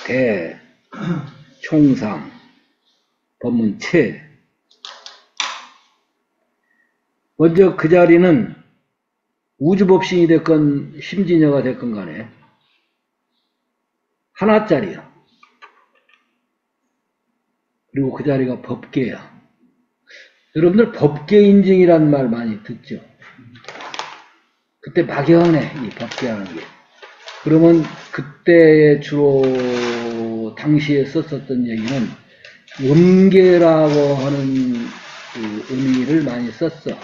대, 총상, 법문체. 먼저 그 자리는 우주법신이 됐건 심진여가 됐건 간에 하나짜리야. 그리고 그 자리가 법계야. 여러분들 법계 인증이란 말 많이 듣죠? 그때 막연해, 이 법계라는 게. 그러면 그때 주로 당시에 썼었던 얘기는 음계라고 하는 그 의미를 많이 썼어.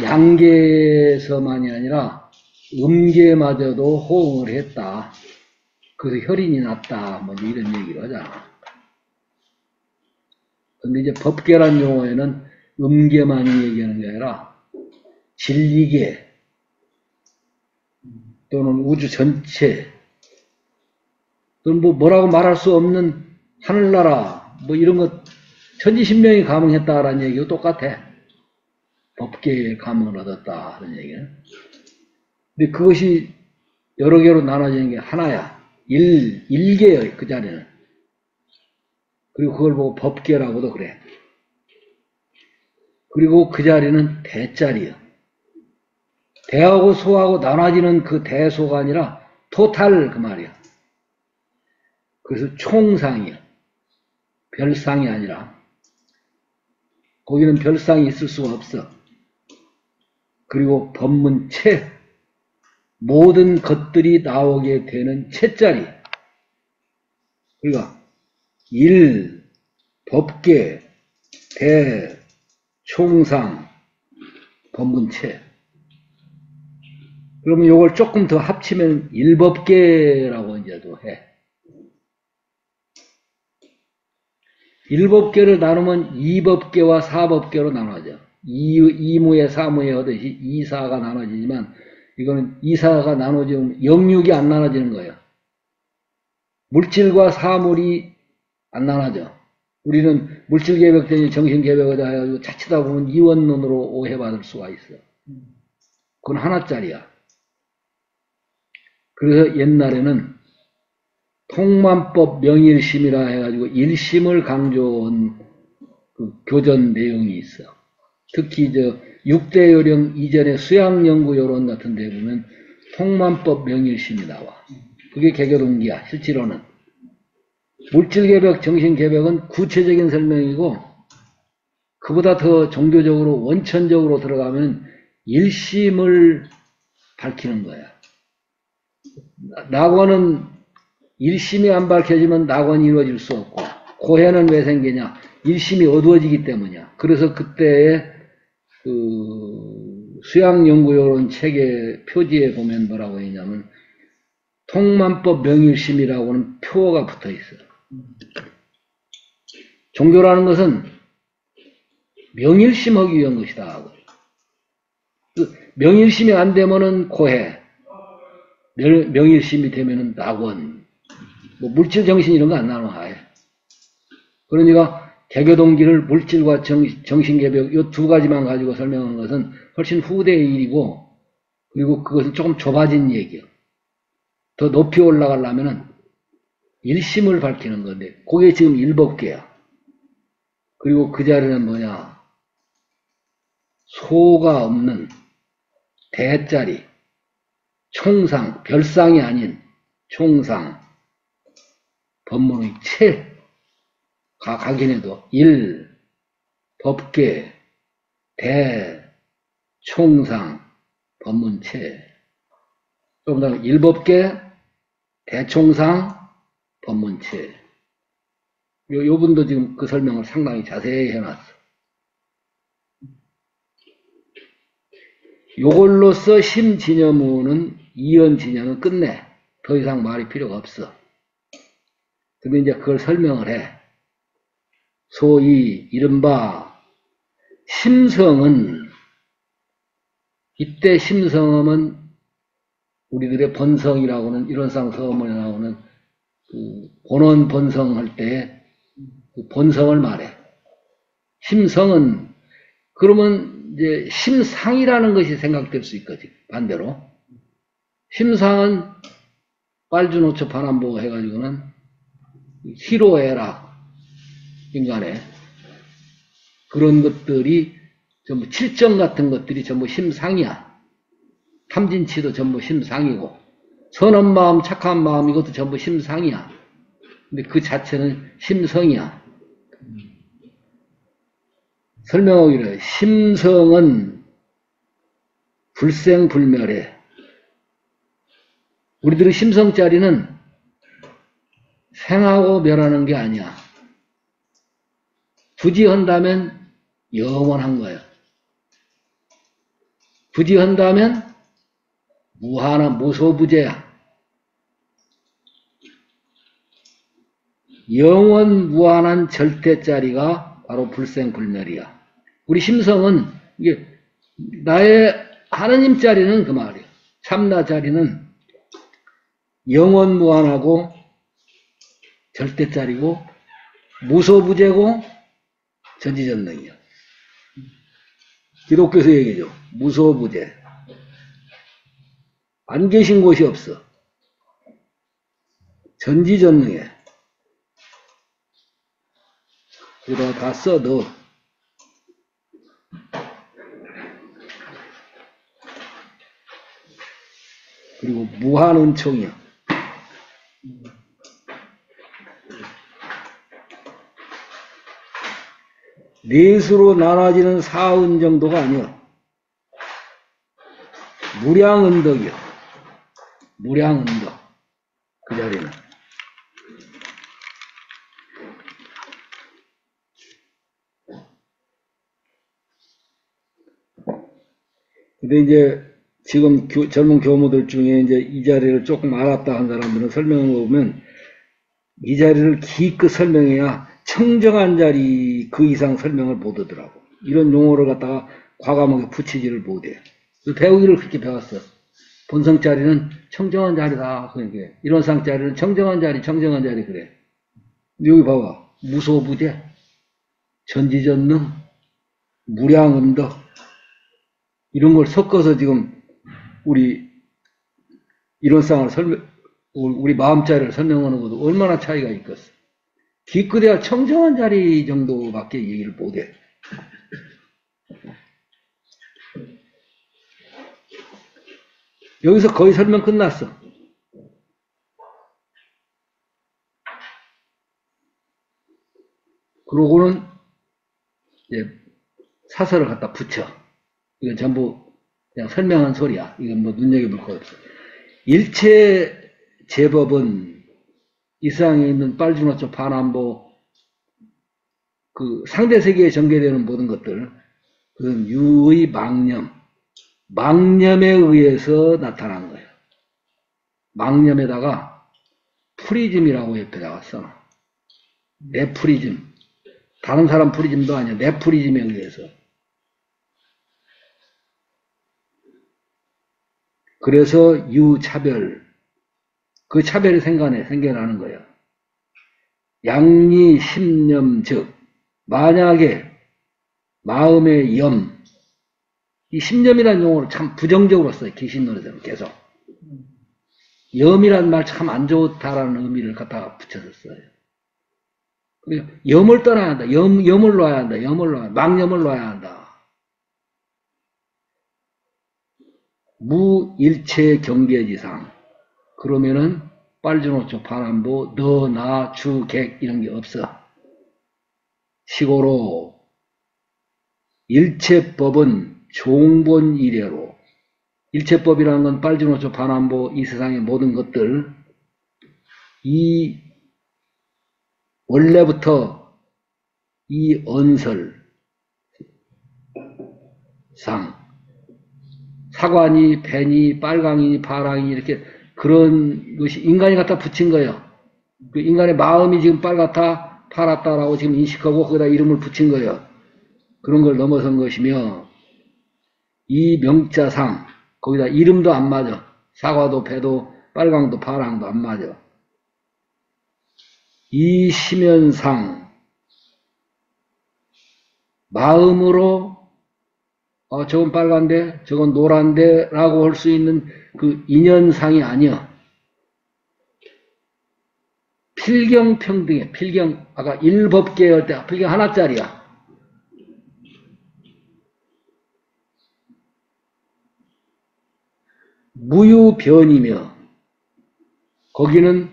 양계에서만이 아니라 음계마저도 호응을 했다. 그래서 혈인이 났다. 뭐 이런 얘기를 하잖아. 근데 이제 법계란 용어에는 음계만이 얘기하는 게 아니라 진리계 또는 우주 전체 또는 뭐라고 말할 수 없는 하늘나라 뭐 이런 것 천지신명이 감응했다라는 얘기가 똑같아. 법계의 감응을 얻었다 하는 얘기는. 근데 그것이 여러 개로 나눠지는 게 하나야. 일계예요, 그 자리는. 그리고 그걸 보고 법계라고도 그래. 그리고 그 자리는 대자리야. 대하고 소하고 나눠지는 그 대소가 아니라 토탈 그 말이야. 그래서 총상이야. 별상이 아니라. 거기는 별상이 있을 수가 없어. 그리고 법문체, 모든 것들이 나오게 되는 체자리. 그러니까 일, 법계, 대, 총상, 법문체. 그러면 이걸 조금 더 합치면 일법계라고 이제도 해. 일법계를 나누면 이법계와 사법계로 나눠져. 이무에 사무에 하듯이 이사가 나눠지지만 이거는 이사가 나눠지면 영육이 안 나눠지는 거예요. 물질과 사물이 안 나눠져. 우리는 물질계백되니 정신계백하다 해가지고 자칫하다 보면 이원론으로 오해받을 수가 있어. 그건 하나짜리야. 그래서 옛날에는 통만법 명일심이라 해가지고 일심을 강조한 그 교전 내용이 있어. 특히 저 6대 요령 이전에 수양연구요론 같은 데 보면 통만법 명일심이 나와. 그게 개교동기야, 실제로는. 물질개벽, 정신개벽은 구체적인 설명이고, 그보다 더 종교적으로, 원천적으로 들어가면 일심을 밝히는 거야. 낙원은 일심이 안 밝혀지면 낙원이 이루어질 수 없고, 고해는 왜 생기냐? 일심이 어두워지기 때문이야. 그래서 그때의 그 수양연구요론 책의 표지에 보면 뭐라고 했냐면 통만법 명일심이라고는 표어가 붙어 있어. 종교라는 것은 명일심하기 위한 것이다. 명일심이 안 되면은 고해, 명일심이 되면은 낙원, 뭐 물질 정신 이런 거 안 나눠 아예. 그러니까 개교동기를 물질과 정신개벽 이 두 가지만 가지고 설명하는 것은 훨씬 후대의 일이고, 그리고 그것은 조금 좁아진 얘기야. 더 높이 올라가려면은 일심을 밝히는 건데, 그게 지금 일법계야. 그리고 그 자리는 뭐냐? 소가 없는 대자리, 총상, 별상이 아닌 총상, 법문의 채, 각인해도 일, 법계, 대, 총상, 법문채. 조금 더 일법계, 대총상, 법문채. 요 분도 지금 그 설명을 상당히 자세히 해놨어. 요걸로써 심진여문은 이연진여는 끝내. 더 이상 말이 필요가 없어. 근데 이제 그걸 설명을 해. 소위 이른바 심성은, 이때 심성은 우리들의 번성이라고는, 이론상 서문이라고는 그 본원 번성할 때 그 본성을 말해. 심성은, 그러면 이제 심상이라는 것이 생각될 수 있거든. 반대로. 심상은 빨주노초 반환보 해가지고는 희로애락, 인간의 그런 것들이 전부 칠정 같은 것들이 전부 심상이야. 탐진치도 전부 심상이고, 선한 마음, 착한 마음, 이것도 전부 심상이야. 근데 그 자체는 심성이야. 설명하기를, 심성은 불생불멸해. 우리들의 심성자리는 생하고 멸하는 게 아니야. 부지한다면 영원한 거야. 부지한다면 무한한 무소부재야. 영원 무한한 절대짜리가 바로 불생불멸이야. 우리 심성은 이게 나의 하느님 자리는 그 말이야. 참나 자리는 영원 무한하고 절대짜리고 무소부재고 전지전능이야. 기독교에서 얘기죠. 무소부재. 안 계신 곳이 없어. 전지전능해. 그러다 다 써 넣어. 그리고 무한은총이야. 넷으로 나눠지는 사은 정도가 아니야. 무량은덕이야. 무량은덕. 그 자리는. 근데 이제 지금 젊은 교무들 중에 이제 이 자리를 조금 알았다 한 사람들은 설명을 보면 이 자리를 기껏 설명해야 청정한 자리 그 이상 설명을 못 하더라고. 이런 용어를 갖다가 과감하게 붙이지를 못해. 배우기를 그렇게 배웠어. 본성 자리는 청정한 자리다. 그러니까 이론상 자리는 청정한 자리, 청정한 자리 그래. 근데 여기 봐봐. 무소부재, 전지전능, 무량은덕 이런 걸 섞어서 지금 우리 이론상을 우리 마음 자리를 설명하는 것도 얼마나 차이가 있겠어. 기껏해야 청정한 자리 정도밖에 얘기를 못해. 여기서 거의 설명 끝났어. 그러고는 이제 사설을 갖다 붙여. 이건 전부 그냥 설명한 소리야. 이건 뭐 눈여겨볼 거 없어. 일체 제법은 이 세상에 있는 빨주노초 반환보 그 상대 세계에 전개되는 모든 것들, 그건 유의 망념, 망념에 의해서 나타난 거예요. 망념에다가 프리즘이라고 옆에다가 써놔. 내 프리즘. 다른 사람 프리즘도 아니야. 내 프리즘에 의해서. 그래서 유차별, 그 차별이 생겨나는 거예요. 양리 심념 즉, 만약에 마음의 염, 이 심념이라는 용어를 참 부정적으로 써요. 기신론에서는 계속. 염이라는 말 참 안 좋다라는 의미를 갖다가 붙여서 써요. 염을 떠나야 한다. 염을 놔야 한다. 염을 놔야 한다. 망념을 놔야 한다. 무일체 경계지상. 그러면은 빨주노초 파남보 너, 나, 주, 객 이런 게 없어. 시고로 일체법은 종본 이래로. 일체법이라는 건 빨주노초 파남보 이 세상의 모든 것들 이 원래부터 이 언설상 사과니 배니 빨강이니 파랑이니 이렇게 그런 것이 인간이 갖다 붙인 거예요. 그 인간의 마음이 지금 빨갛다 파랗다라고 지금 인식하고 거기다 이름을 붙인 거예요. 그런 걸 넘어선 것이며 이 명자상 거기다 이름도 안 맞아. 사과도 배도 빨강도 파랑도 안 맞아. 이 심연상 마음으로 저건 빨간데 저건 노란데 라고 할 수 있는 그 인연상이 아니야. 필경평등해. 필경 아까 일법계 할 때 필경 하나짜리야. 무유변이며 거기는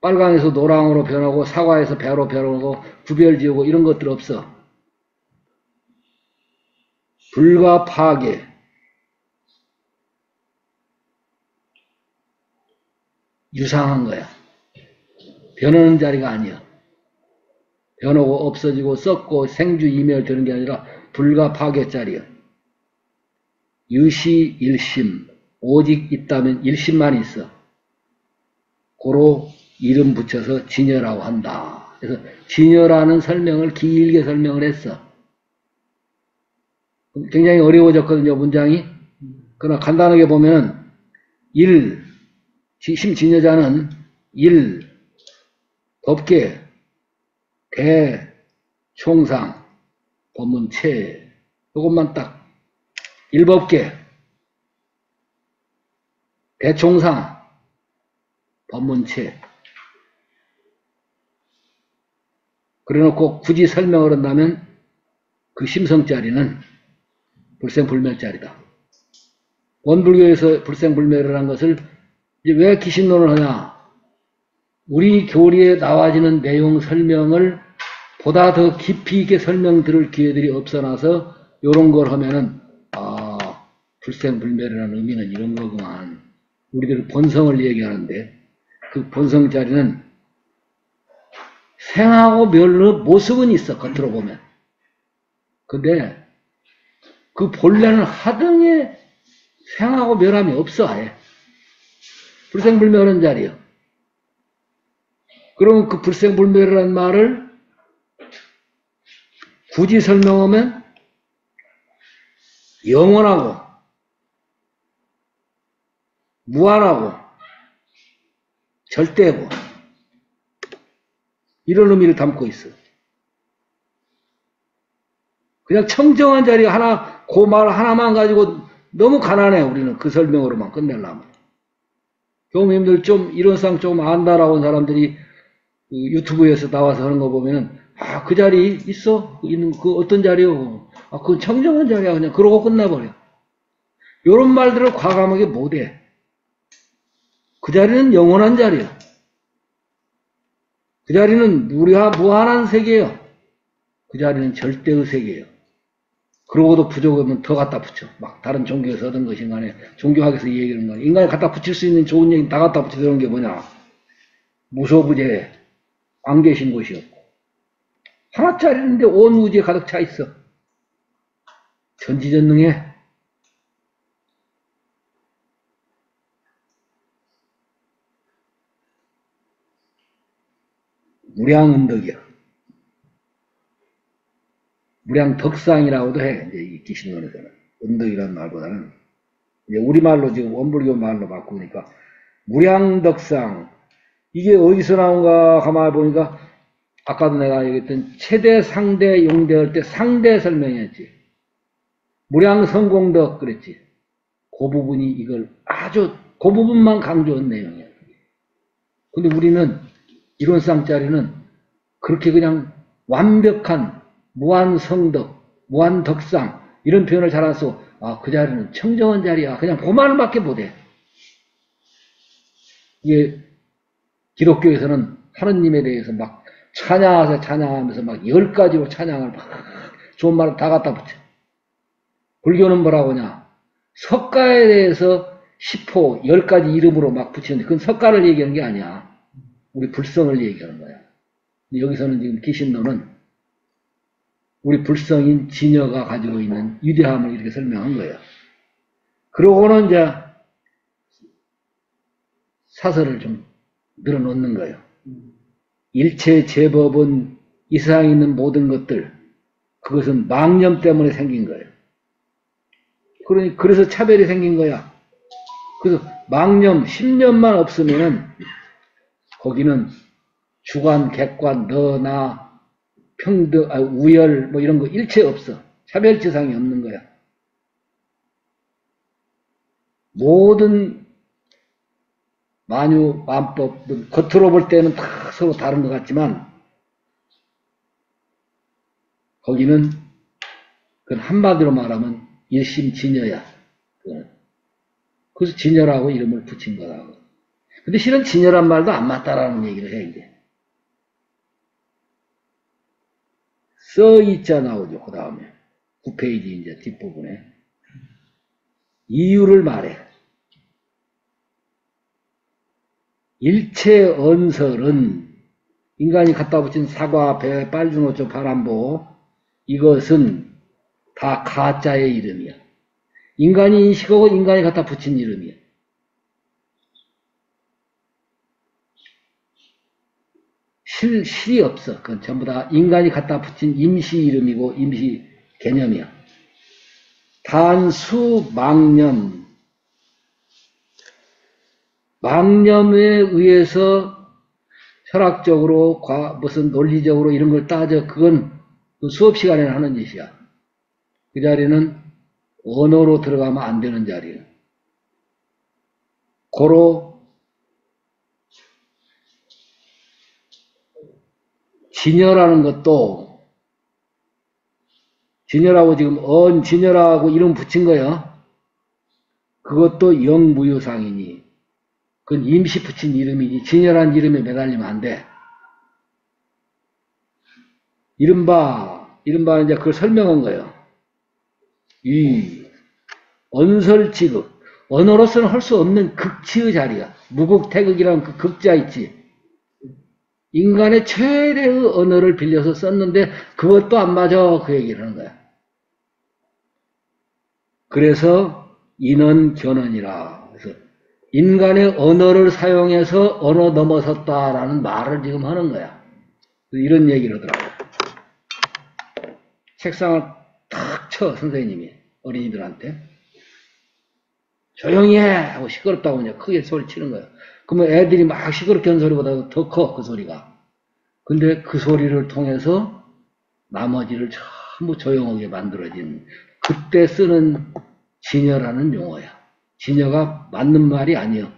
빨강에서 노랑으로 변하고 사과에서 배로 변하고 구별지우고 이런 것들 없어. 불가파괴 유상한 거야. 변하는 자리가 아니야. 변하고 없어지고 썩고 생주 이멸 되는 게 아니라 불가파괴 자리야. 유시 일심 오직 있다면 일심만 있어. 고로 이름 붙여서 진여라고 한다. 그래서 진여라는 설명을 길게 설명을 했어. 굉장히 어려워졌거든요, 문장이. 그러나 간단하게 보면 심진여자는 법계, 대총상, 법문체 이것만 딱 일법계, 대총상, 법문체 그래놓고 굳이 설명을 한다면 그 심성자리는 불생불멸자리다. 원불교에서 불생불멸이라는 것을 이제 왜 기신론을 하냐? 우리 교리에 나와지는 내용 설명을 보다 더 깊이 있게 설명 들을 기회들이 없어나서 이런 걸 하면은 불생불멸이라는 의미는 이런 거구만. 우리들 본성을 얘기하는데 그 본성 자리는 생하고 멸의 모습은 있어, 겉으로 보면. 근데 그 본래는 하등에 생하고 멸함이 없어, 아예. 불생불멸한 자리요. 그러면 그 불생불멸이라는 말을 굳이 설명하면 영원하고 무한하고 절대고 이런 의미를 담고 있어. 그냥 청정한 자리가 하나, 그 말 하나만 가지고 너무 가난해, 우리는 그 설명으로만 끝내려면. 교우님들 좀 이런 상 좀 안다라고 하는 사람들이 그 유튜브에서 나와서 하는 거 보면은 그 자리 있어? 있는 그 어떤 자리요? 그건 청정한 자리야. 그냥 그러고 끝나버려. 요런 말들을 과감하게 못해. 그 자리는 영원한 자리야. 그 자리는 무한한 세계예요. 그 자리는 절대의 세계예요. 그러고도 부족하면 더 갖다 붙여. 막 다른 종교에서 얻은 것인 간에 종교학에서 이 얘기하는 거야. 인간이 갖다 붙일 수 있는 좋은 얘기 다 갖다 붙이는 게 뭐냐. 무소부재 안 계신 곳이었고 하나짜리인데 온 우주에 가득 차 있어. 전지전능해. 무량은덕이야. 무량덕상이라고도 해. 이제 이 기신론에서는 은덕이라는 말보다는 이제 우리말로 지금 원불교 말로 바꾸니까 무량덕상. 이게 어디서 나온가 가만히 보니까 아까도 내가 얘기했던 최대, 상대, 용대 할 때 상대 설명했지. 무량성공덕 그랬지. 그 부분이 이걸 아주 그 부분만 강조한 내용이야. 근데 우리는 이론상짜리는 그렇게 그냥 완벽한 무한성덕, 무한덕상 이런 표현을 잘 안 써. 아, 그 자리는 청정한 자리야. 그냥 보만 밖에 못해. 이게 기독교에서는 하느님에 대해서 막 찬양하면서 막 10가지로 찬양을 막 좋은 말을 다 갖다 붙여. 불교는 뭐라고 하냐. 석가에 대해서 10호, 10가지 이름으로 막 붙이는데 그건 석가를 얘기하는 게 아니야. 우리 불성을 얘기하는 거야. 근데 여기서는 지금 기신론은 우리 불성인 진여가 가지고 있는 위대함을 이렇게 설명한 거예요. 그러고는 이제 사설을 좀 늘어놓는 거예요. 일체 제법은 이 세상에 있는 모든 것들, 그것은 망념 때문에 생긴 거예요. 그래서 차별이 생긴 거야. 그래서 망념, 신념만 없으면은 거기는 주관, 객관, 너, 나, 평등, 우열, 뭐 이런 거 일체 없어. 차별지상이 없는 거야. 모든 만유, 만법, 겉으로 볼 때는 다 서로 다른 것 같지만, 거기는, 그건 한마디로 말하면 일심진여야. 그래서 진여라고 이름을 붙인 거라고. 근데 실은 진여란 말도 안 맞다라는 얘기를 해, 이제. 써있자 나오죠, 그 다음에. 9페이지 이제 뒷부분에. 이유를 말해. 일체 언설은 인간이 갖다 붙인 사과, 배, 빨주노초, 바람보 이것은 다 가짜의 이름이야. 인간이 인식하고 인간이 갖다 붙인 이름이야. 실이 없어. 그건 전부 다 인간이 갖다 붙인 임시 이름이고 임시 개념이야. 단수 망념. 망념에 의해서 철학적으로, 무슨 논리적으로 이런 걸 따져. 그건 그 수업 시간에 하는 짓이야. 그 자리는 언어로 들어가면 안 되는 자리야. 고로 진여라는 것도 진여라고 지금 진여라고 이름 붙인 거예요. 그것도 영무유상이니 그건 임시 붙인 이름이지 진여라는 이름에 매달리면 안 돼. 이른바 이제 그걸 설명한 거예요. 이 언설지극 언어로서는 할 수 없는 극치의 자리야. 무극태극이라는 그 극자 있지. 인간의 최대의 언어를 빌려서 썼는데 그것도 안 맞아. 그 얘기를 하는 거야. 그래서 인언견언이라. 그래서 인간의 언어를 사용해서 언어 넘어섰다라는 말을 지금 하는 거야. 이런 얘기를 하더라고. 책상을 탁 쳐, 선생님이. 어린이들한테. 조용히 해! 하고 시끄럽다고 그냥 크게 소리 치는 거야. 그러면 애들이 막 시끄럽게 하는 소리보다 더 커, 그 소리가. 근데 그 소리를 통해서 나머지를 전부 조용하게 만들어진 그때 쓰는 진여라는 용어야. 진여가 맞는 말이 아니야.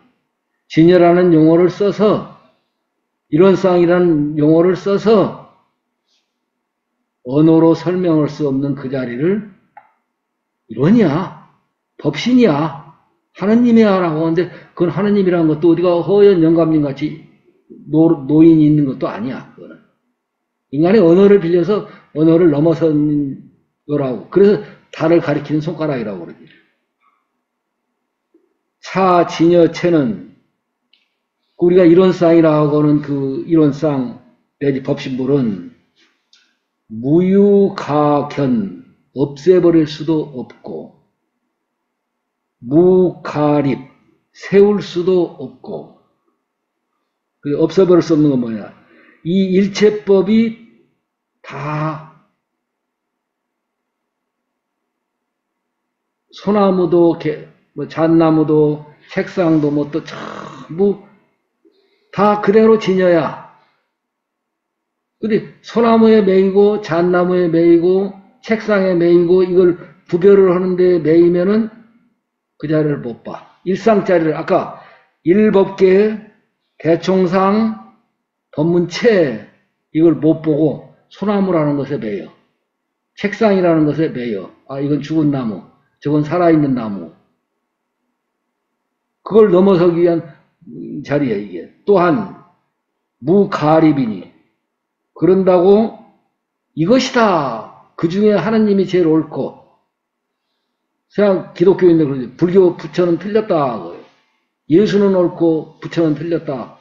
진여라는 용어를 써서 일원상이라는 용어를 써서 언어로 설명할 수 없는 그 자리를 일원이야. 법신이야. 하느님이야 라고 하는데 그건 하느님이라는 것도 어디가 허연 영감님 같이 노인이 있는 것도 아니야. 그거는. 인간의 언어를 빌려서 언어를 넘어선 거라고. 그래서 달을 가리키는 손가락이라고 그러지. 차진여체는 우리가 일원상이라고 하는 그 일원상 내지 법신불은 무유가견 없애버릴 수도 없고 무가립 세울 수도 없고 없애버릴 수 없는 건 뭐냐. 이 일체법이 다 소나무도 잣나무도 책상도 뭐 또 전부 다 그대로 진여야. 근데 소나무에 매이고 잣나무에 매이고 책상에 매이고 이걸 구별을 하는데 매이면은 그 자리를 못 봐. 일상자리를 아까 일법계 대총상 법문체 이걸 못 보고 소나무라는 것에 매여. 책상이라는 것에 매여. 아 이건 죽은 나무. 저건 살아있는 나무. 그걸 넘어서기 위한 자리야, 이게. 또한, 무가리비니. 그런다고 이것이다. 그 중에 하나님이 제일 옳고, 그냥 기독교인들 그러죠. 불교 부처는 틀렸다. 예수는 옳고 부처는 틀렸다.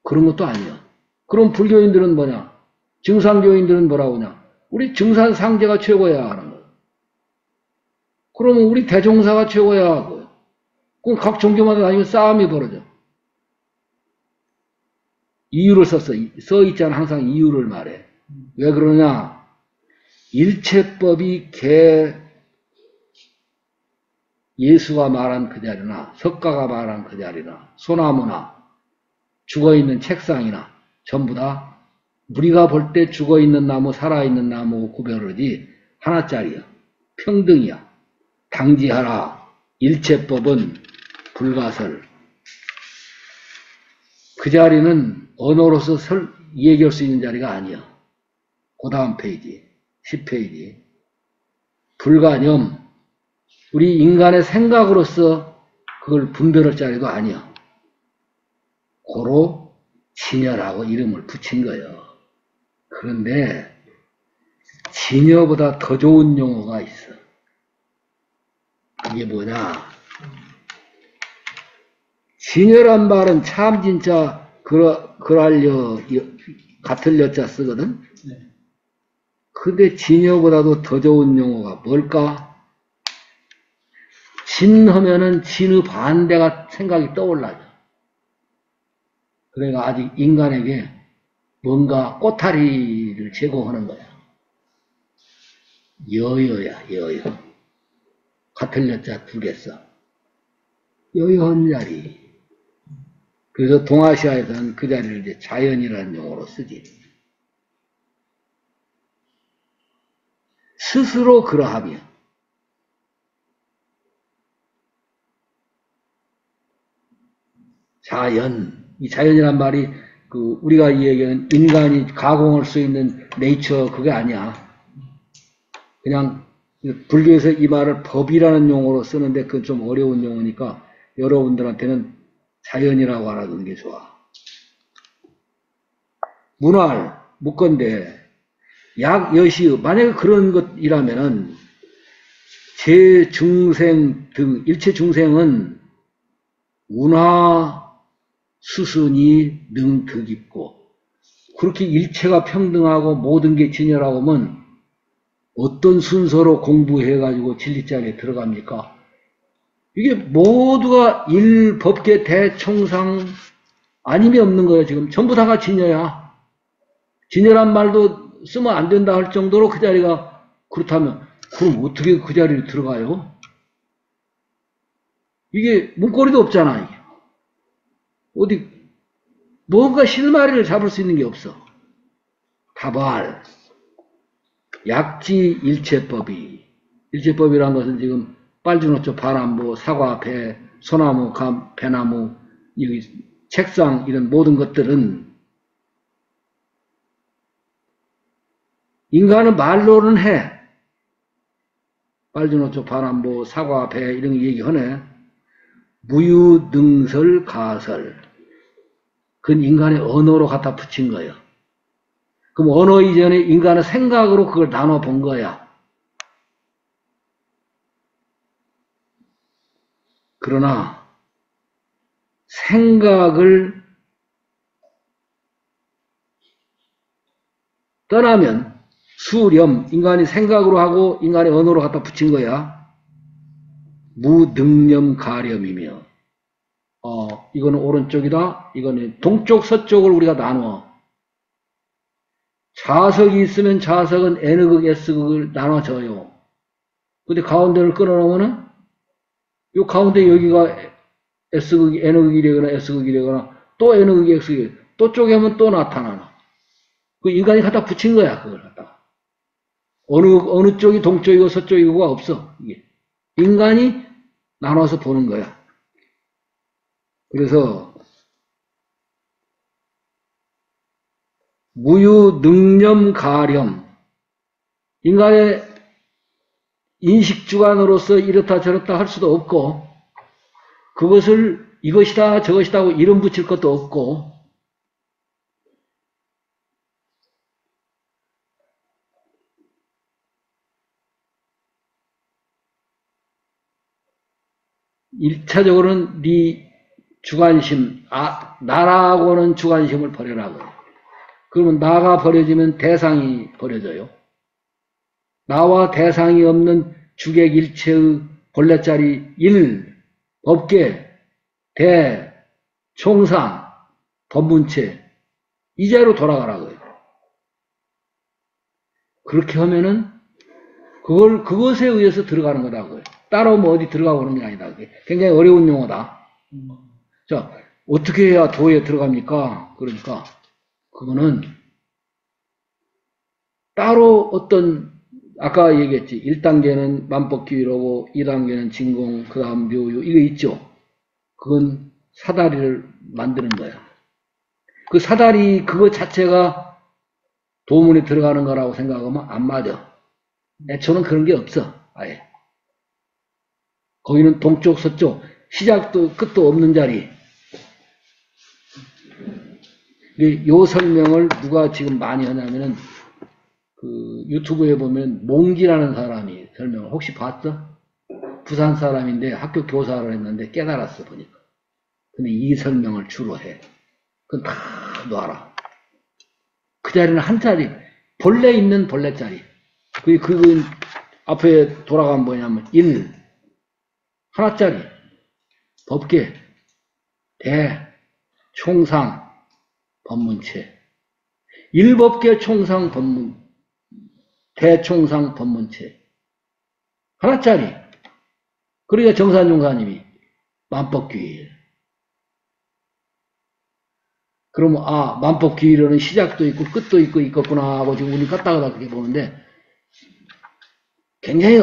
그런 것도 아니야. 그럼 불교인들은 뭐냐? 증산교인들은 뭐라고 하냐? 우리 증산상제가 최고야 하는 거야. 그러면 우리 대종사가 최고야 하고. 그럼 각 종교마다 다니면 싸움이 벌어져. 이유를 써 있잖아. 항상 이유를 말해. 왜 그러냐? 일체법이 예수가 말한 그 자리나 석가가 말한 그 자리나 소나무나 죽어있는 책상이나 전부 다 우리가 볼 때 죽어있는 나무 살아있는 나무 구별하지 하나짜리야. 평등이야. 당지하라. 일체법은 불가설. 그 자리는 언어로서 얘기할 수 있는 자리가 아니야. 그 다음 페이지 10페이지 불가념. 우리 인간의 생각으로서 그걸 분별할 자리도 아니야. 고로 진여라고 이름을 붙인 거예요. 그런데 진여보다 더 좋은 용어가 있어. 이게 뭐냐? 진여란 말은 참 진짜 그랄려 같은 여자 쓰거든. 근데 진여보다도 더 좋은 용어가 뭘까? 진하면은 진의 반대가 생각이 떠올라요. 그러니까 아직 인간에게 뭔가 꼬타리를 제공하는 거야. 여여야, 여여. 같은 여자 두 개 써. 여여한 자리. 그래서 동아시아에서는 그 자리를 이제 자연이라는 용어로 쓰지. 스스로 그러하며. 자연. 이 자연이란 말이 우리가 얘기하는 인간이 가공할 수 있는 네이처 그게 아니야. 그냥 불교에서 이 말을 법이라는 용어로 쓰는데 그건 좀 어려운 용어니까 여러분들한테는 자연이라고 알아두는 게 좋아. 문활, 묵건대, 약, 여시, 만약에 그런 것이라면은 제 중생 등 일체 중생은 운하 수순이 능득있고 그렇게 일체가 평등하고 모든 게 진여라고 하면 어떤 순서로 공부해가지고 진리자리에 들어갑니까? 이게 모두가 일법계 대총상 아님이 없는 거예요. 지금 전부 다가 진여야. 진여란 말도 쓰면 안 된다 할 정도로 그 자리가 그렇다면 그럼 어떻게 그 자리에 들어가요? 이게 문고리도 없잖아. 이게. 어디 뭔가 실마리를 잡을 수 있는 게 없어. 다발 약지 일체법이 일체법이라는 것은 지금 빨주노초, 바람보, 사과, 배, 소나무, 감, 배나무, 여기 책상 이런 모든 것들은 인간은 말로는 해. 빨주노초, 바람보, 사과, 배 이런 거 얘기하네. 무유능설, 가설. 그건 인간의 언어로 갖다 붙인 거예요. 그럼 언어 이전에 인간은 생각으로 그걸 나눠 본 거야. 그러나 생각을 떠나면 수렴, 인간이 생각으로 하고 인간의 언어로 갖다 붙인 거야. 무능념 가렴이며 이거는 오른쪽이다. 이거는 동쪽, 서쪽을 우리가 나눠. 자석이 있으면 자석은 N극, S극을 나눠져요. 근데 가운데를 끊어놓으면은 요 가운데 여기가 S극이 N극이 되거나 S극이 되거나 또 N극이 X극이 또 쪼개면 또 나타나나. 그 인간이 갖다 붙인 거야. 그걸 갖다가. 어느 쪽이 동쪽이고 서쪽이고가 없어. 이게. 인간이 나눠서 보는 거야. 그래서 무유 능념 가렴 인간의 인식주관으로서 이렇다 저렇다 할 수도 없고, 그것을 이것이다 저것이다 하고 이름 붙일 것도 없고, 일차적으로는 네 주관심, 나라고는 주관심을 버려라고요. 그러면 나가 버려지면 대상이 버려져요. 나와 대상이 없는 주객일체의 본래자리 일, 법계, 대, 총상, 법문체, 이제로 돌아가라고요. 그렇게 하면은 그것에 의해서 들어가는 거라고요. 따로 뭐 어디 들어가고 그런 게 아니다. 굉장히 어려운 용어다. 자, 어떻게 해야 도에 들어갑니까? 그러니까 그거는 따로 어떤, 아까 얘기했지. 1단계는 만법기위로고 2단계는 진공, 그 다음 묘유, 이거 있죠. 그건 사다리를 만드는 거야. 그 사다리 그거 자체가 도문에 들어가는 거라고 생각하면 안 맞아. 애초는 그런 게 없어. 아예. 거기는 동쪽, 서쪽, 시작도 끝도 없는 자리. 요 설명을 누가 지금 많이 하냐면은, 그 유튜브에 보면 몽기라는 사람이 설명을, 혹시 봤어? 부산 사람인데 학교 교사를 했는데 깨달았어, 보니까. 근데 이 설명을 주로 해. 그건 다 놔라. 그 자리는 한 자리, 본래 있는 본래 자리. 그건 앞에 돌아가면 뭐냐면, 1, 하나짜리, 법계, 대, 총상, 법문체. 1법계 총상 법문, 대총상 법문체. 하나짜리. 그러니까 정산용사님이 만법귀일. 그러면 만법귀일은 시작도 있고 끝도 있고 있겠구나 하고 지금 우리 까딱하다 그렇게 보는데 굉장히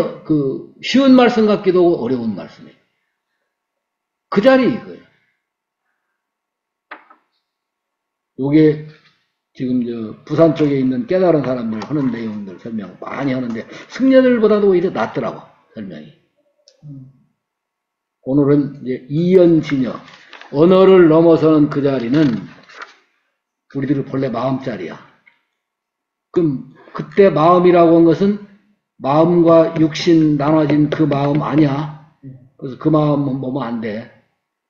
쉬운 말씀 같기도 하고 어려운 말씀이에요. 그 자리 이거예요. 요게 지금 부산 쪽에 있는 깨달은 사람들 하는 내용들 설명 많이 하는데 승려들보다도 오히려 낫더라고 설명이. 오늘은 이제 이연진여, 언어를 넘어서는 그 자리는 우리들의 본래 마음자리야. 그럼 그때 마음이라고 한 것은 마음과 육신 나눠진 그 마음 아니야. 그래서 그 마음은 뭐면 안 돼.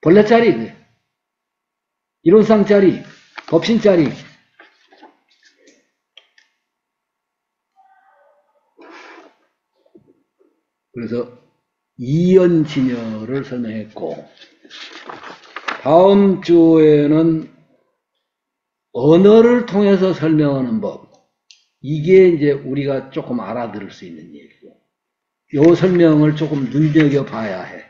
본래 자리, 그래. 이론상 자리, 법신 자리. 그래서 이연진여를 설명했고, 다음 주에는 언어를 통해서 설명하는 법. 이게 이제 우리가 조금 알아들을 수 있는 얘기고, 요 설명을 조금 눈여겨봐야 해.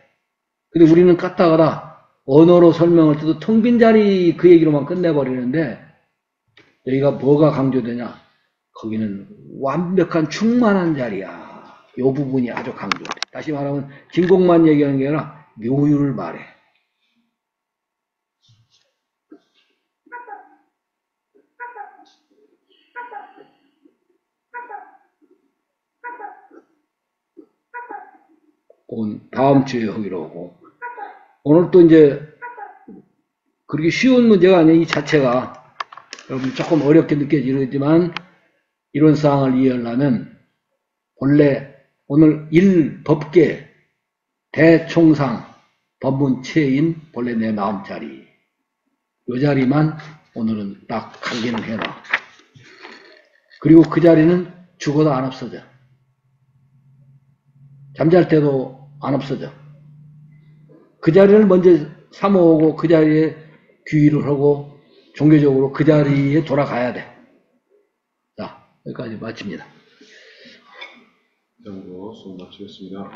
근데 우리는 까딱하다 언어로 설명할 때도 텅 빈 자리 그 얘기로만 끝내버리는데, 여기가 뭐가 강조되냐? 거기는 완벽한 충만한 자리야. 요 부분이 아주 강조돼. 다시 말하면 진공만 얘기하는 게 아니라 묘유를 말해. 그건 다음 주에 하기로 하고, 오늘 또 이제 그렇게 쉬운 문제가 아니야. 이 자체가 여러분 조금 어렵게 느껴지지만 이론사항을 이해하려면 본래 오늘 1법계 대총상 법문체인 본래 내 마음자리, 이 자리만 오늘은 딱 강기는 해놔. 그리고 그 자리는 죽어도 안 없어져. 잠잘 때도 안 없어져. 그 자리를 먼저 삼아오고 그 자리에 귀의를 하고 종교적으로 그 자리에 돌아가야 돼. 자, 여기까지 마칩니다. 이 정도 수업 마치겠습니다.